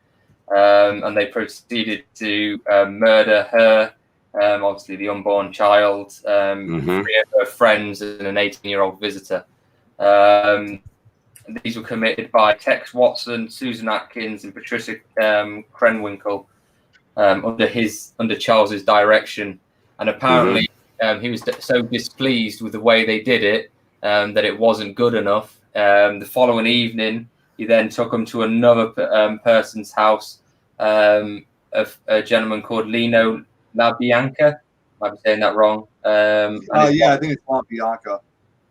and they proceeded to murder her. Obviously, the unborn child, 3 of her friends, and an 18-year-old visitor. These were committed by Tex Watson, Susan Atkins, and Patricia Krenwinkel under Charles's direction. And apparently, he was so displeased with the way they did it that it wasn't good enough. The following evening, he then took them to another person's house, of a gentleman called Lino LaBianca, might be saying that wrong. I think it's LaBianca.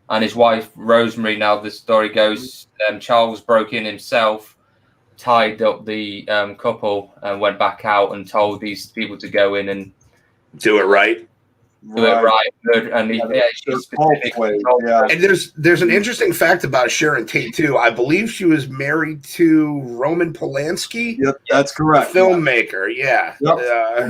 And his wife Rosemary. Now the story goes, Charles broke in himself, tied up the couple, and went back out and told these people to go in and do it right. And there's an interesting fact about Sharon Tate too. I believe she was married to Roman Polanski. Yep, that's correct. Filmmaker,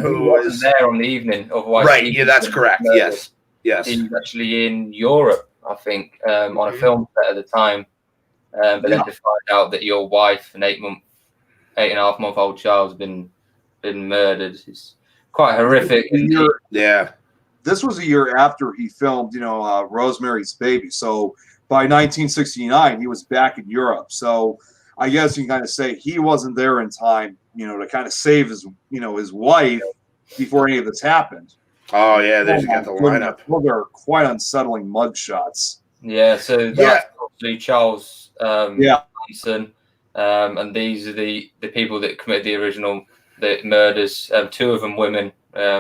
who was there on the evening. Otherwise, right? Yeah, that's correct. Yes. He was actually in Europe, I think, on a film set at the time. But then to find out that your wife, an 8.5-month-old child, has been murdered, is quite horrific. Yeah. This was a year after he filmed, Rosemary's Baby. So by 1969, he was back in Europe. So I guess you can kind of say he wasn't there in time, to kind of save his wife before any of this happened. Oh yeah, there's got the lineup. Well, they're quite unsettling mug shots. Yeah. So that's probably Charles Manson, and these are the people that committed the original the murders. 2 of them women,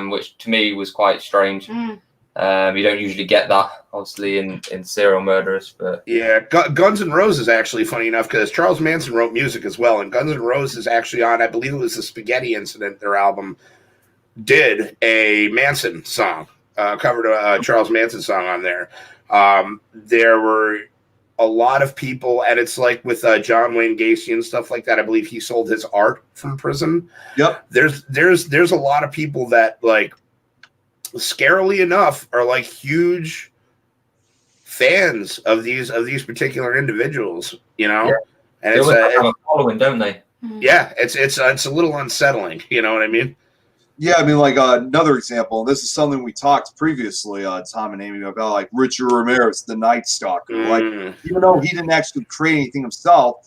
which to me was quite strange. You don't usually get that, obviously, in serial murderers. But yeah, Guns N' Roses actually, funny enough, because Charles Manson wrote music as well, and Guns N' Roses actually on, I believe it was the Spaghetti Incident, their album, did a Manson song, covered a Charles Manson song on there. There were a lot of people, and it's like with John Wayne Gacy and stuff like that. I believe he sold his art from prison. Yep. There's a lot of people that, like, scarily enough, are like huge fans of these particular individuals, you know. Yeah. And they it's have a following, don't they? Yeah, it's a little unsettling, you know what I mean? Yeah, I mean, like another example, and this is something we talked previously, Tom and Amy, about, like Richard Ramirez, the Night Stalker. Like, even though he didn't actually create anything himself,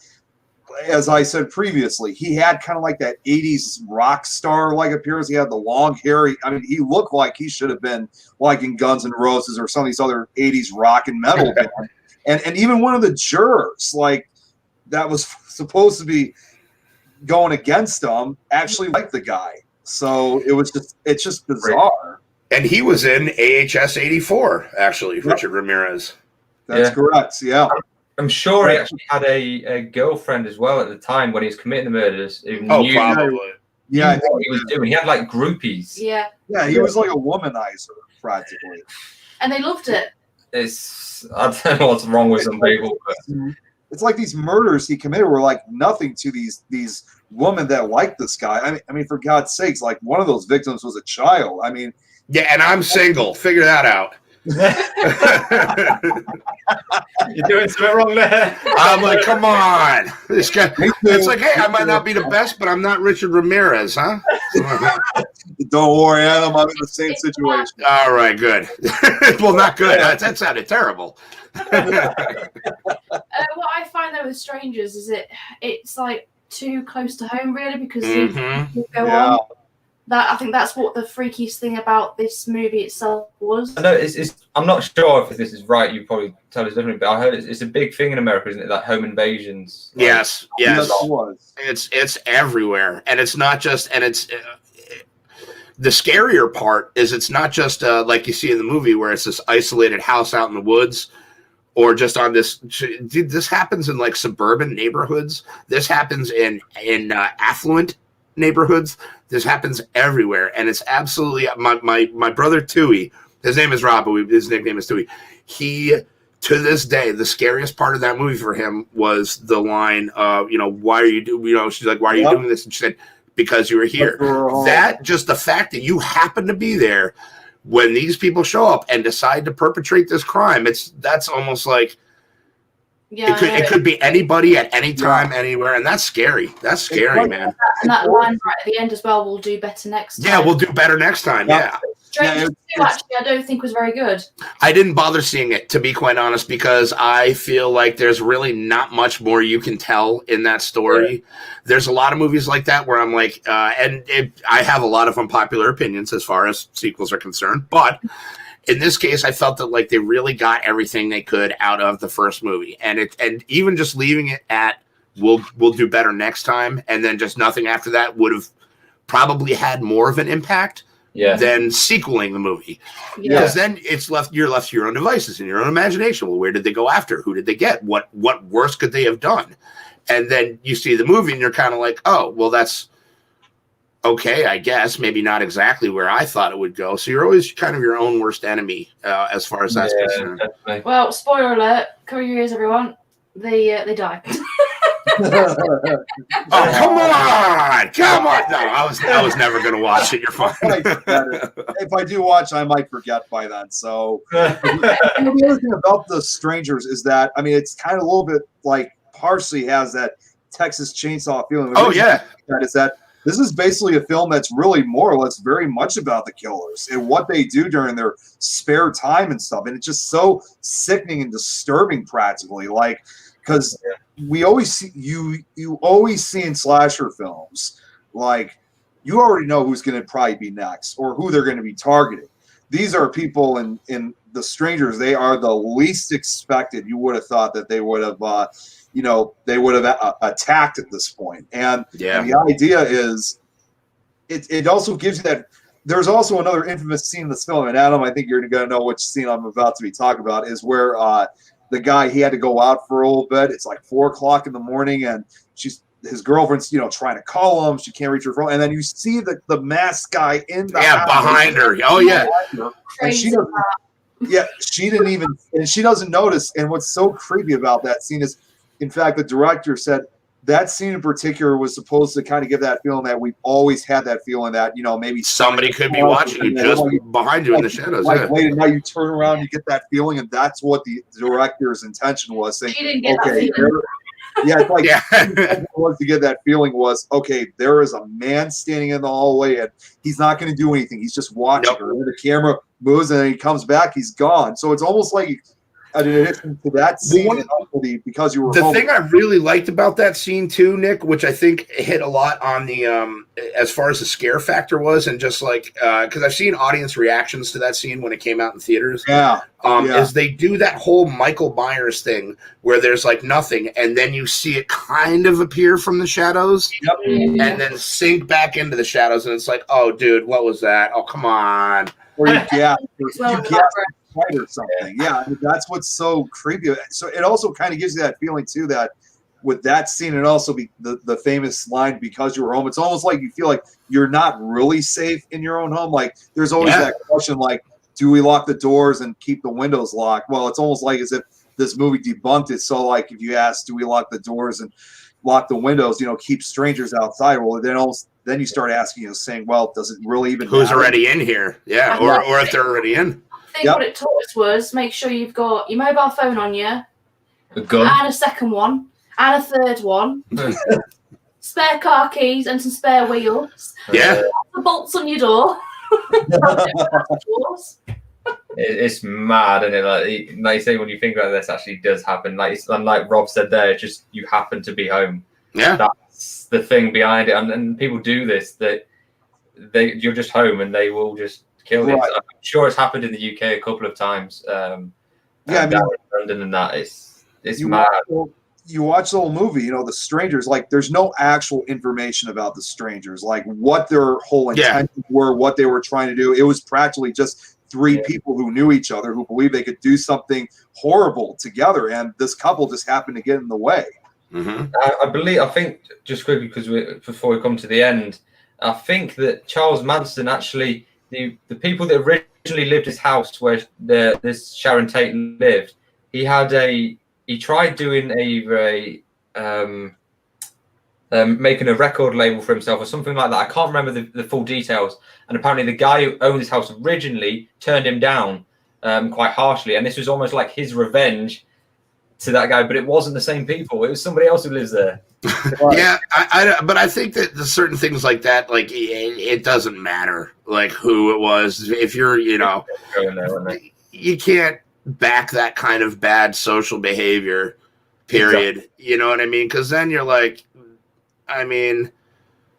as I said previously, he had kind of like that 80s rock star like appearance. He had the long hair. He looked like he should have been like in Guns N' Roses or some of these other 80s rock and metal bands. And even one of the jurors, like, that was supposed to be going against him, actually liked the guy. So it's just bizarre. And he was in AHS 84, actually, Richard Ramirez. That's correct. Yeah. I'm sure he actually had a girlfriend as well at the time when he was committing the murders. Who knew probably. Yeah, what he was doing. He had like groupies. Yeah. Yeah, he was like a womanizer practically. And they loved it. I don't know what's wrong with some people. But it's like these murders he committed were like nothing to these women that liked this guy. I mean, for God's sakes, like one of those victims was a child. I mean, yeah, and I'm single. Figure that out. You're doing something wrong there. I'm like, come on. This guy. It's like, hey, I might not be the best, but I'm not Richard Ramirez, huh? Don't worry, Adam. I'm in the same situation. All right, good. Well, not good. That sounded terrible. What I find though with Strangers is it's like too close to home, really, because you go on. I think that's what the freakiest thing about this movie itself was. I know I'm not sure if this is right. You probably tell us differently, but I heard it's a big thing in America, isn't it? Like home invasions. Like, yes. It's everywhere, and it's not just. And it's the scarier part is it's not just like you see in the movie where it's this isolated house out in the woods, or just on this. This happens in like suburban neighborhoods. This happens in affluent neighborhoods. This happens everywhere, and it's absolutely my brother Tui. His name is Rob, but his nickname is Tui. He, to this day, the scariest part of that movie for him was the line, why are you she's like, why are you doing this? And she said, because you were here. That, just the fact that you happen to be there when these people show up and decide to perpetrate this crime, that's almost like, it could be anybody at any time, anywhere, and that's scary. That's scary, man. And that line right at the end as well, we'll do better next time. Yeah, we'll do better next time, yeah. Strangers 2, actually, I don't think was very good. I didn't bother seeing it, to be quite honest, because I feel like there's really not much more you can tell in that story. Yeah. There's a lot of movies like that where I'm like, I have a lot of unpopular opinions as far as sequels are concerned, but in this case, I felt that like they really got everything they could out of the first movie, and even just leaving it at we'll do better next time, and then just nothing after that would have probably had more of an impact than sequeling the movie. Because then you're left to your own devices and your own imagination. Well, where did they go after? Who did they get? What worse could they have done? And then you see the movie and you're kind of like, oh, well, that's okay, I guess. Maybe not exactly where I thought it would go. So you're always kind of your own worst enemy as far as that's concerned. Definitely. Well, spoiler alert, cover your ears, everyone. They die. Oh, come on! No, I was never going to watch it. You're fine. If I do watch, I might forget by then. So the other thing about The Strangers is that, I mean, it's kind of a little bit like partially has that Texas Chainsaw feeling. Oh, yeah. That is that this is basically a film that's really more or less very much about the killers and what they do during their spare time and stuff. And it's just so sickening and disturbing practically. Like, because we always see you always see in slasher films, like you already know who's going to probably be next or who they're going to be targeting. These are people in The Strangers. They are the least expected. You would have thought that they would have, attacked at this point. And the idea is it also gives you that. There's also another infamous scene in this film, and Adam, I think you're going to know which scene I'm about to be talking about, is where the guy, he had to go out for a little bit. It's like 4:00 in the morning, and his girlfriend's, trying to call him. She can't reach her phone, and then you see the masked guy in the house behind her. Oh yeah, and she doesn't. Yeah, she didn't even, and she doesn't notice. And what's so creepy about that scene is, in fact, the director said that scene in particular was supposed to kind of give that feeling that we've always had that feeling that, maybe somebody could be watching you just behind you in the shadows. Like late at night, you turn around, you get that feeling, and that's what the director's intention was. Saying, she didn't get that feeling. Yeah, it's like was to get that feeling was, okay, there is a man standing in the hallway and he's not going to do anything. He's just watching her. And the camera moves and then he comes back, he's gone. So it's almost like, in addition to that scene, because you were the thing I really liked about that scene too, Nick, which I think hit a lot on the as far as the scare factor was, and just like because I've seen audience reactions to that scene when it came out in theaters. Is they do that whole Michael Myers thing where there's like nothing, and then you see it kind of appear from the shadows, and then sink back into the shadows, and it's like, oh, dude, what was that? Oh, come on. Or you or something. Yeah, I mean, that's what's so creepy. So it also kind of gives you that feeling too that with that scene and also the famous line, because you were home, it's almost like you feel like you're not really safe in your own home. Like there's always that question, like, do we lock the doors and keep the windows locked? Well, it's almost like as if this movie debunked it. So like if you ask, do we lock the doors and lock the windows, keep strangers outside? Well, then you start asking, saying, well, does it really even who's matter? already in here? Yeah, or if they're already in. I think what it taught us was make sure you've got your mobile phone on you, a gun, and a second one, and a third one, spare car keys, and some spare wheels. Yeah, the bolts on your door. It's mad, and like you say, when you think about this, actually does happen. Like Rob said there, just you happen to be home. Yeah, that's the thing behind it, and people do this. That you're just home, and they will just kill you. I'm sure it's happened in the UK a couple of times. I mean, London and that it's mad. You watch the whole movie, the strangers, like there's no actual information about the strangers, like what their whole intentions were, what they were trying to do. It was practically just three people who knew each other, who believed they could do something horrible together, and this couple just happened to get in the way. Mm-hmm. I think just quickly, because before we come to the end, I think that Charles Manson actually, the people that originally lived his house where this Sharon Tate lived, he tried doing making a record label for himself or something like that. I can't remember the full details. And apparently the guy who owned his house originally turned him down quite harshly. And this was almost like his revenge to that guy, but it wasn't the same people. It was somebody else who lives there. Yeah, but I think that the certain things like that, like it doesn't matter, like who it was. If you're, you can't back that kind of bad social behavior, period. Exactly. You know what I mean? Because then you're like, I mean,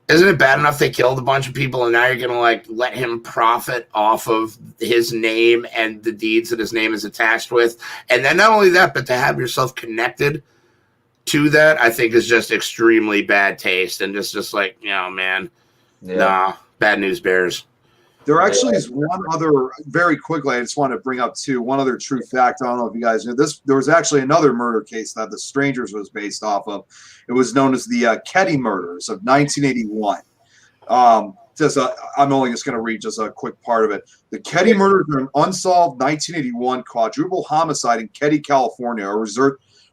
isn't it bad enough they killed a bunch of people, and now you're gonna like let him profit off of his name and the deeds that his name is attached with? And then not only that, but to have yourself connected to that, I think is just extremely bad taste, and just like, man, nah, bad news bears. There actually is one other, very quickly, I just want to bring up one other true fact. I don't know if you guys knew this. There was actually another murder case that The Strangers was based off of. It was known as the Ketty murders of 1981. I'm only just going to read just a quick part of it. The Ketty murders are an unsolved 1981 quadruple homicide in Ketty, California, a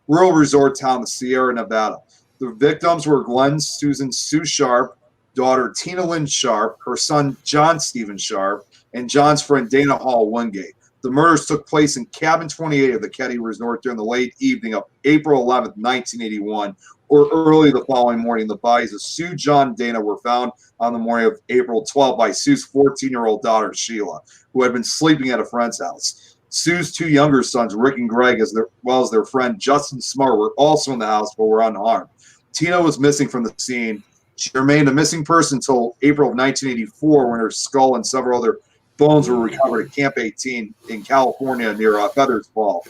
rural resort town in the Sierra Nevada. The victims were Glenn Susan Sue Sharp, daughter Tina Lynn Sharp, her son John Stephen Sharp, and John's friend Dana Hall Wingate. The murders took place in cabin 28 of the Ketty Resort during the late evening of April 11th, 1981, or early the following morning. The bodies of Sue, John, and Dana were found on the morning of April 12th by Sue's 14-year-old daughter Sheila, who had been sleeping at a friend's house. Sue's two younger sons, Rick and Greg, as well as their friend Justin Smart, were also in the house but were unharmed. Tina was missing from the scene. She remained a missing person until April of 1984, when her skull and several other bones were recovered at Camp 18 in California near Feathers Fall.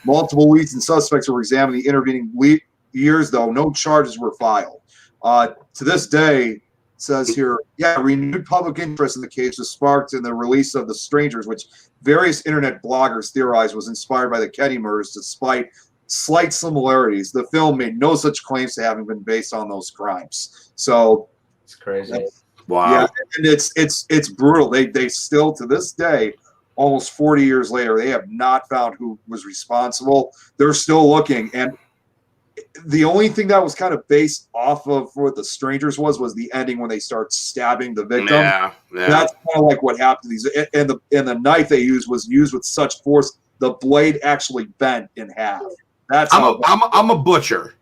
Multiple leads and suspects were examined in the intervening years, though no charges were filed. To this day, says here, renewed public interest in the case was sparked in the release of The Strangers, which various internet bloggers theorized was inspired by the Kennedy murders despite slight similarities. The film made no such claims to having been based on those crimes. So it's crazy. Wow. Yeah, and it's brutal. They still, to this day, almost 40 years later, they have not found who was responsible. They're still looking, and the only thing that was kind of based off of what The Strangers was the ending when they start stabbing the victim. Yeah. That's kind of like what happened to these. And the knife they used was used with such force the blade actually bent in half. I'm a butcher,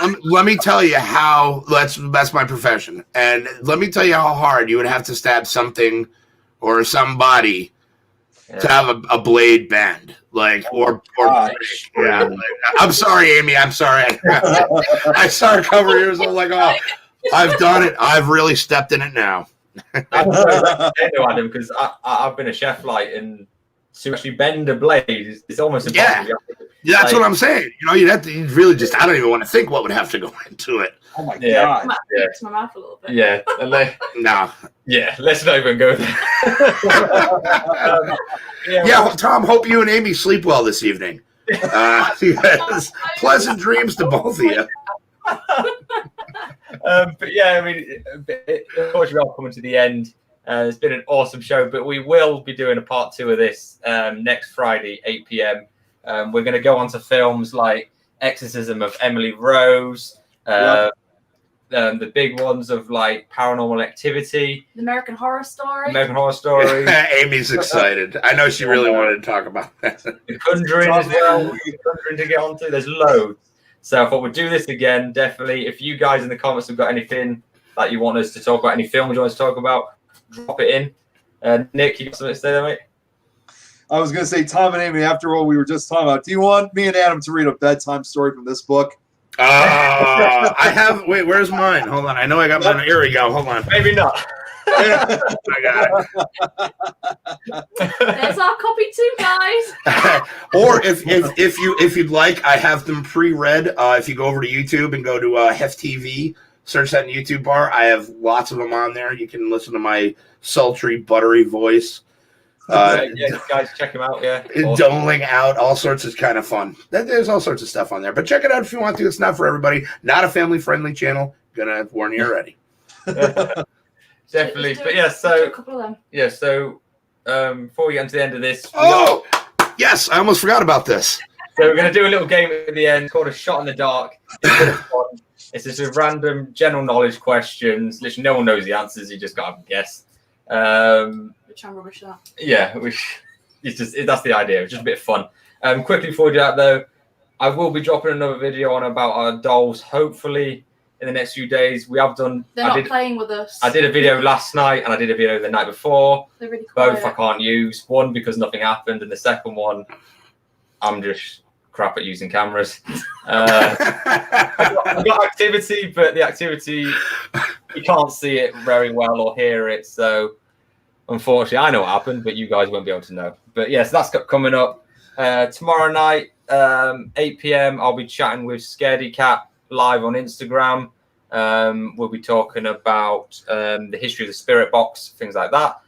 and let me tell you how. That's my profession, and let me tell you how hard you would have to stab something or somebody to have a blade bend, or yeah. Like, I'm sorry, Amy. I'm sorry. I saw her cover here, so I'm like, oh, I've done it. I've really stepped in it now. Adam, because I've been a chef, and to actually bend a blade is almost impossible. Yeah, that's what I'm saying. You'd have to really just. I don't even want to think what would have to go into it. Oh my god! My mouth a little bit. Yeah, no. Yeah, let's not even go there. Well, Tom, hope you and Amy sleep well this evening. Yes, pleasant dreams to both of you. But yeah, I mean, unfortunately, we're coming to the end. It's been an awesome show, but we will be doing a part 2 of this next Friday, 8 p.m. We're going to go on to films like Exorcism of Emily Rose, the big ones of Paranormal Activity, The American Horror Story. Amy's excited. I know she really wanted to talk about that. The Conjuring as well. The Conjuring to get onto. There's loads. So I thought we'd do this again. Definitely. If you guys in the comments have got anything that you want us to talk about, any films you want us to talk about, drop it in. Nick, you got something to say there, mate? I was going to say, Tom and Amy, after what we were just talking about, do you want me and Adam to read a bedtime story from this book? I have. Wait, where's mine? Hold on. I know I got mine. Here we go. Hold on. Maybe not. I got it. There's our copy too, guys. Or if you'd like, I have them pre-read. If you go over to YouTube and go to Hef TV, search that in the YouTube bar. I have lots of them on there. You can listen to my sultry, buttery voice. Guys, check them out. Yeah, awesome. Doling out all sorts of kind of fun. There's all sorts of stuff on there, but check it out if you want to. It's not for everybody. Not a family-friendly channel. Gonna warn you already. Definitely, but yeah. So a couple of them. Yeah. So before we get into the end of this, yes, I almost forgot about this. So we're gonna do a little game at the end called a shot in the dark. It's just a random general knowledge questions. Literally, no one knows the answers. You just gotta guess. Which I'm rubbish at. Yeah, that's the idea. It's just a bit of fun. Quickly before we do that, though, I will be dropping another video on about our dolls. Hopefully, in the next few days, we have done. They're not playing with us. I did a video last night, and I did a video the night before. They're really quiet. Both I can't use. One because nothing happened, and the second one, I'm just crap at using cameras. I've got activity, but the activity you can't see it very well or hear it, so. Unfortunately, I know what happened, but you guys won't be able to know. But yes, that's coming up tomorrow night, 8 p.m. I'll be chatting with Scaredy Cat live on Instagram. We'll be talking about the history of the spirit box, things like that.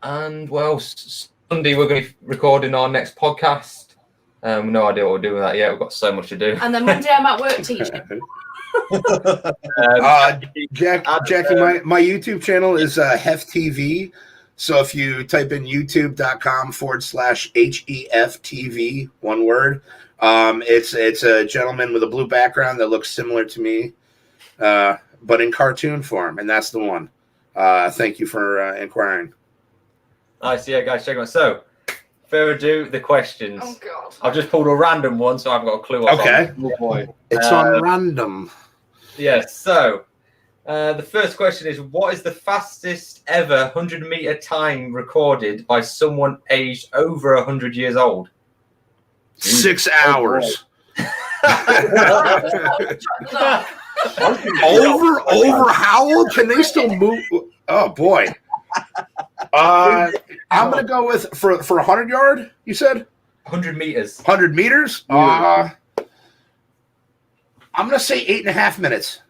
And well, Sunday we're going to be recording our next podcast. No idea what we're doing with that yet. We've got so much to do. And then Monday I'm at work teaching. Jackie, my YouTube channel is Hef TV. So if you type in youtube.com/HEFTV, one word, it's a gentleman with a blue background that looks similar to me, but in cartoon form, and that's the one. Thank you for inquiring. Nice, yeah, guys, check it out. So, further ado, the questions. Oh God! I've just pulled a random one, so I haven't got a clue. Okay. Oh boy, it's on random. Yes. So, the first question is: what is the fastest ever 100-meter time recorded by someone aged over 100 years old? 6 hours. over how old can they still move? Oh boy. I'm gonna go with for 100 yard. You said 100 meters. 100 meters. I'm gonna say 8.5 minutes.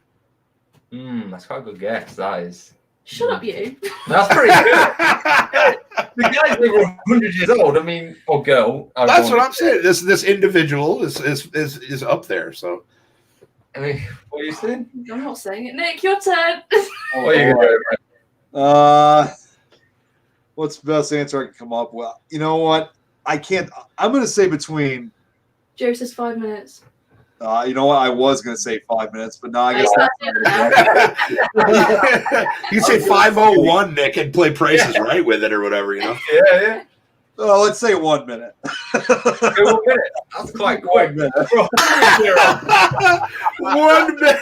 That's quite a good guess. That is. Shut up, you. That's pretty good. The guy's over 100 years old. I mean, or girl. That's what I'm saying. This individual is up there. So, I mean, what are you saying? I'm not saying it. Nick, your turn. What are you going to do? What's the best answer I can come up with? You know what? I can't. I'm going to say between. Joe says 5 minutes. You know what? I was going to say 5 minutes, but now I guess. You say 5:01, Nick, and play Prices Right with it or whatever, you know? Yeah. Oh, let's say 1 minute. 1 minute. That's quite quick. 1 minute. 1 minute.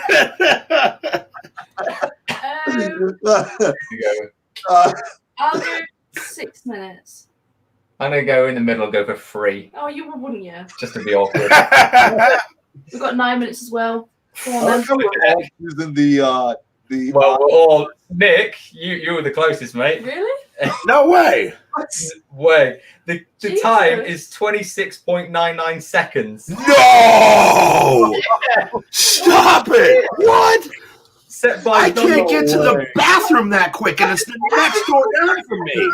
I'll go 6 minutes. I'm going to go in the middle and go for 3. Oh, you wouldn't you? Just to be awkward. We've got 9 minutes as well. Go on, then. Using the Well, we're all Nick. You were the closest, mate. Really? No way. Way. The Jesus. time is 26.99 seconds. No! Stop it! What? Set by I can't get to the Mulae. bathroom that quick, and it's the next door down from me.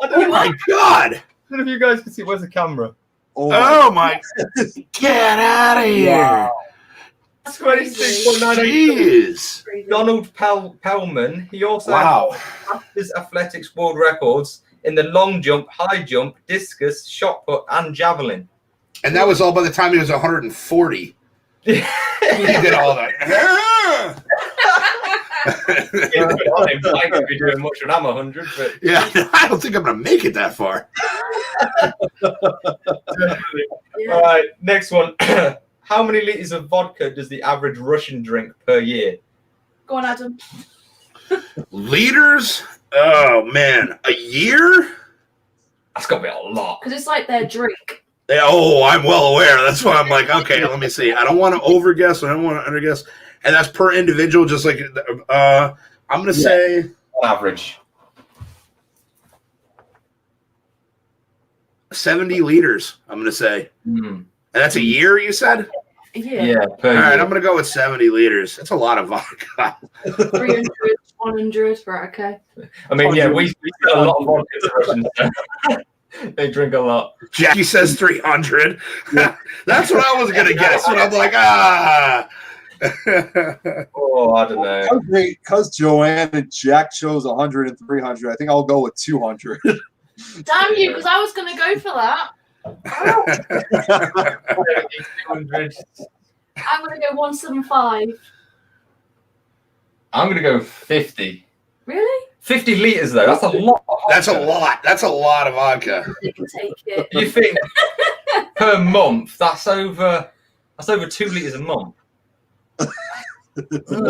Oh my god! None of you guys can see. Where's the camera? Oh my! Get out of here! Wow. That's crazy. 26.99. Jeez! Donald Pellman. He also Wow! had his athletics world records in the long jump, high jump, discus, shot put, and javelin. And that was all by the time he was 140. He did all that. I could be doing much when I'm 100, but Yeah, I don't think I'm gonna make it that far. Yeah. all right. Next one. How many liters of vodka does the average Russian drink per year? Go on, Adam. Liters? Oh man, a year? That's got to be a lot. Because it's like their drink. Oh, I'm well aware. That's why I'm like, okay, let me see. I don't want to overguess. I don't want to underguess. And that's per individual. Just like I'm gonna say On average. 70 liters. I'm gonna say. Mm. And that's a year, you said? Yeah. Per All year. right, I'm going to go with 70 liters. That's a lot of vodka. 300, 100. Right, okay. I mean, yeah, we get a lot of vodka to Russians. They drink a lot. Jackie says 300. That's what I was going to guess. But I'm like, ah. Oh, I don't know. Because Joanne and Jack chose 100 and 300, I think I'll go with 200. Damn you, because I was going to go for that. 200. I'm going to go 175. I'm going to go 50. Really? 50 liters, though. That's a lot. That's a lot. That's a lot of vodka. You can take it. You think per month, that's over 2 liters a month. Yeah, they can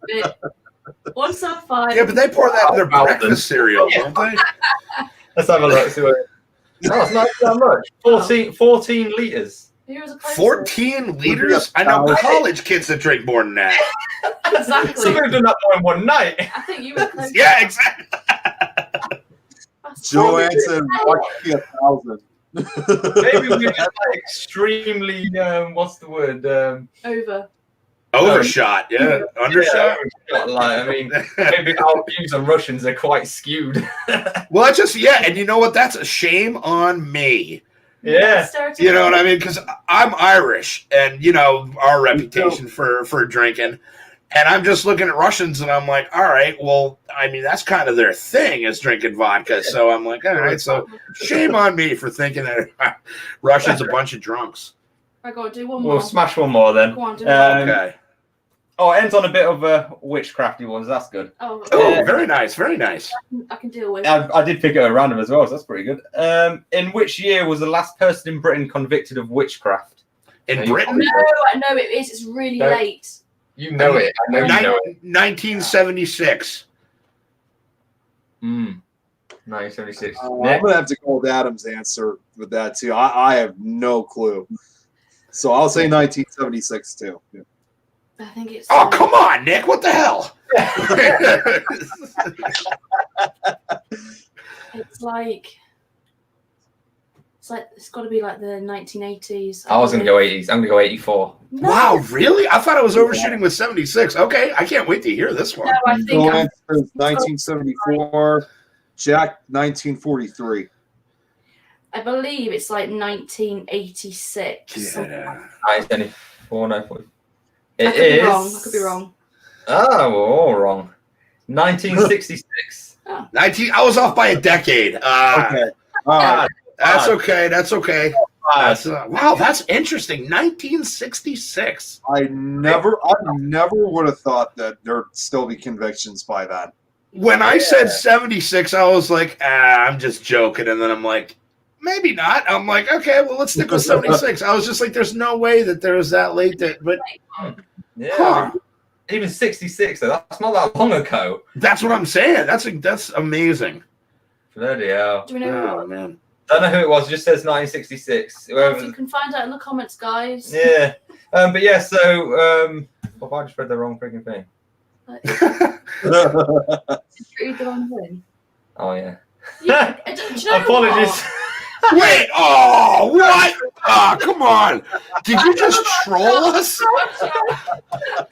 do it. 175. Yeah, but they pour that in their breakfast cereal, don't they? Let's have a look. See what... No, it's not that much. 14 liters. Who was a closer? 14 liters? I know college kids that drink more than that. Exactly. Some have done that more in one night. I think you were closer. Yeah, exactly. Joanne said, watch me 1,000. Maybe we're just like extremely, what's the word? Over. Overshot, yeah. Undershot. Yeah, like, I mean, maybe our views on Russians are quite skewed. Well, it's just, yeah, and you know what? That's a shame on me. Yeah. You know what I mean? Because I'm Irish, and, you know, our reputation for drinking. And I'm just looking at Russians, and I'm like, all right, well, I mean, that's kind of their thing is drinking vodka. So I'm like, all right, so shame on me for thinking that Russians a bunch of drunks. I got to do one more. We'll smash one more then. Go on, do one. Okay. Oh, it ends on a bit of witchcrafty ones. That's good. Oh, Oh, very nice, very nice. I can deal with. I did pick it at random as well, so that's pretty good. In which year was the last person in Britain convicted of witchcraft? In Britain? No, I know it is. It's really No. late. You know it. I know you know it. 1976. 1976. I'm going to have to go with Adam's answer with that, too. I have no clue. So I'll say 1976, too. Yeah. I think it's. Oh, come on, Nick. What the hell? It's like It's got to be like the 1980s. I was going to go 80s. I'm going to go 84. No. Wow, really? I thought I was overshooting with 76. Okay, I can't wait to hear this one. No, I think Lance says 1974. Jack, 1943. I believe it's like 1986. Yeah. 1974, no. I could be wrong. I could be wrong. Oh, we're all wrong. 1966. 19. I was off by a decade. Okay. All right. That's okay. That's okay. That's Wow, that's interesting. 1966. I never would have thought that there'd still be convictions by then. When I said 76, I was like, I'm just joking. And then I'm like, maybe not. I'm like, okay, well, let's stick with 76. I was just like, there's no way that there was that late. But yeah. Even 66, though. That's not that long ago. That's what I'm saying. That's amazing. Bloody hell. Do we know who? Man. Don't know who it was. It just says 1966. If you can find out in the comments, guys. Yeah. But yeah, so well, I just read the wrong freaking thing. Did you read the wrong thing? Oh, yeah. Yeah. Do you know Apologies. what? Wait, oh, what? Oh, come on. Did you just troll us?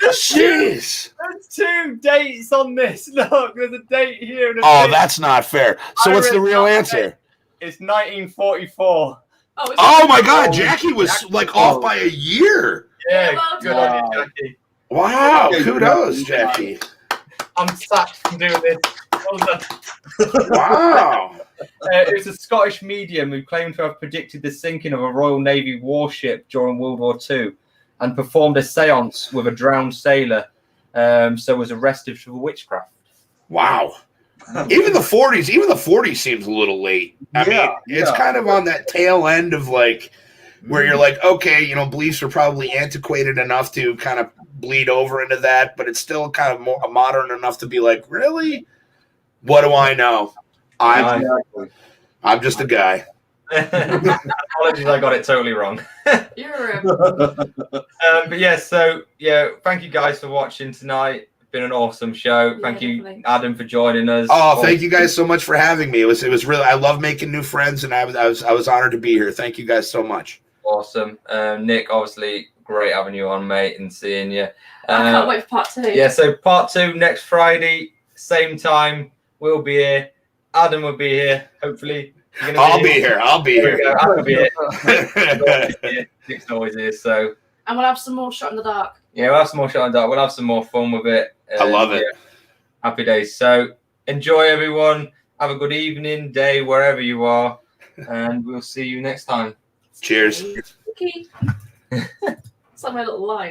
Jeez. There's 2 dates on this. Look, there's a date here. And a Oh, date. that's not fair. So what's the real answer? It's 1944. Oh, my God. Jackie was like off by a year. Yeah, well good on you, Jackie. Wow. Kudos, Jackie. I'm sacked from doing this. Well done. Wow. It was a Scottish medium who claimed to have predicted the sinking of a Royal Navy warship during World War II and performed a seance with a drowned sailor, so was arrested for witchcraft. Wow. Even the 40s seems a little late. I mean, it's kind of on that tail end of like where you're like, okay, you know, beliefs are probably antiquated enough to kind of bleed over into that, but it's still kind of more modern enough to be like, really? What do I know? I'm just a guy. Apologies, I got it totally wrong. You're But yeah, so yeah, thank you guys for watching tonight. It's been an awesome show. Thank you, definitely. Adam, for joining us. Oh, thank you guys so much for having me. It was really, I love making new friends, and I was honored to be here. Thank you guys so much. Awesome. Nick, obviously, great having you on, mate, and seeing you. I can't wait for part 2. Yeah, so part 2 next Friday, same time. We'll be here. Adam will be here, hopefully. I'll be here. I'll be here. I'll be here. Nick's always here, so. And we'll have some more shot in the dark. Yeah, we'll have some more shot in the dark. We'll have some more fun with it. I love it. Yeah, happy days. So enjoy, everyone. Have a good evening, day, wherever you are. And we'll see you next time. Cheers. Okay. It's like my little line.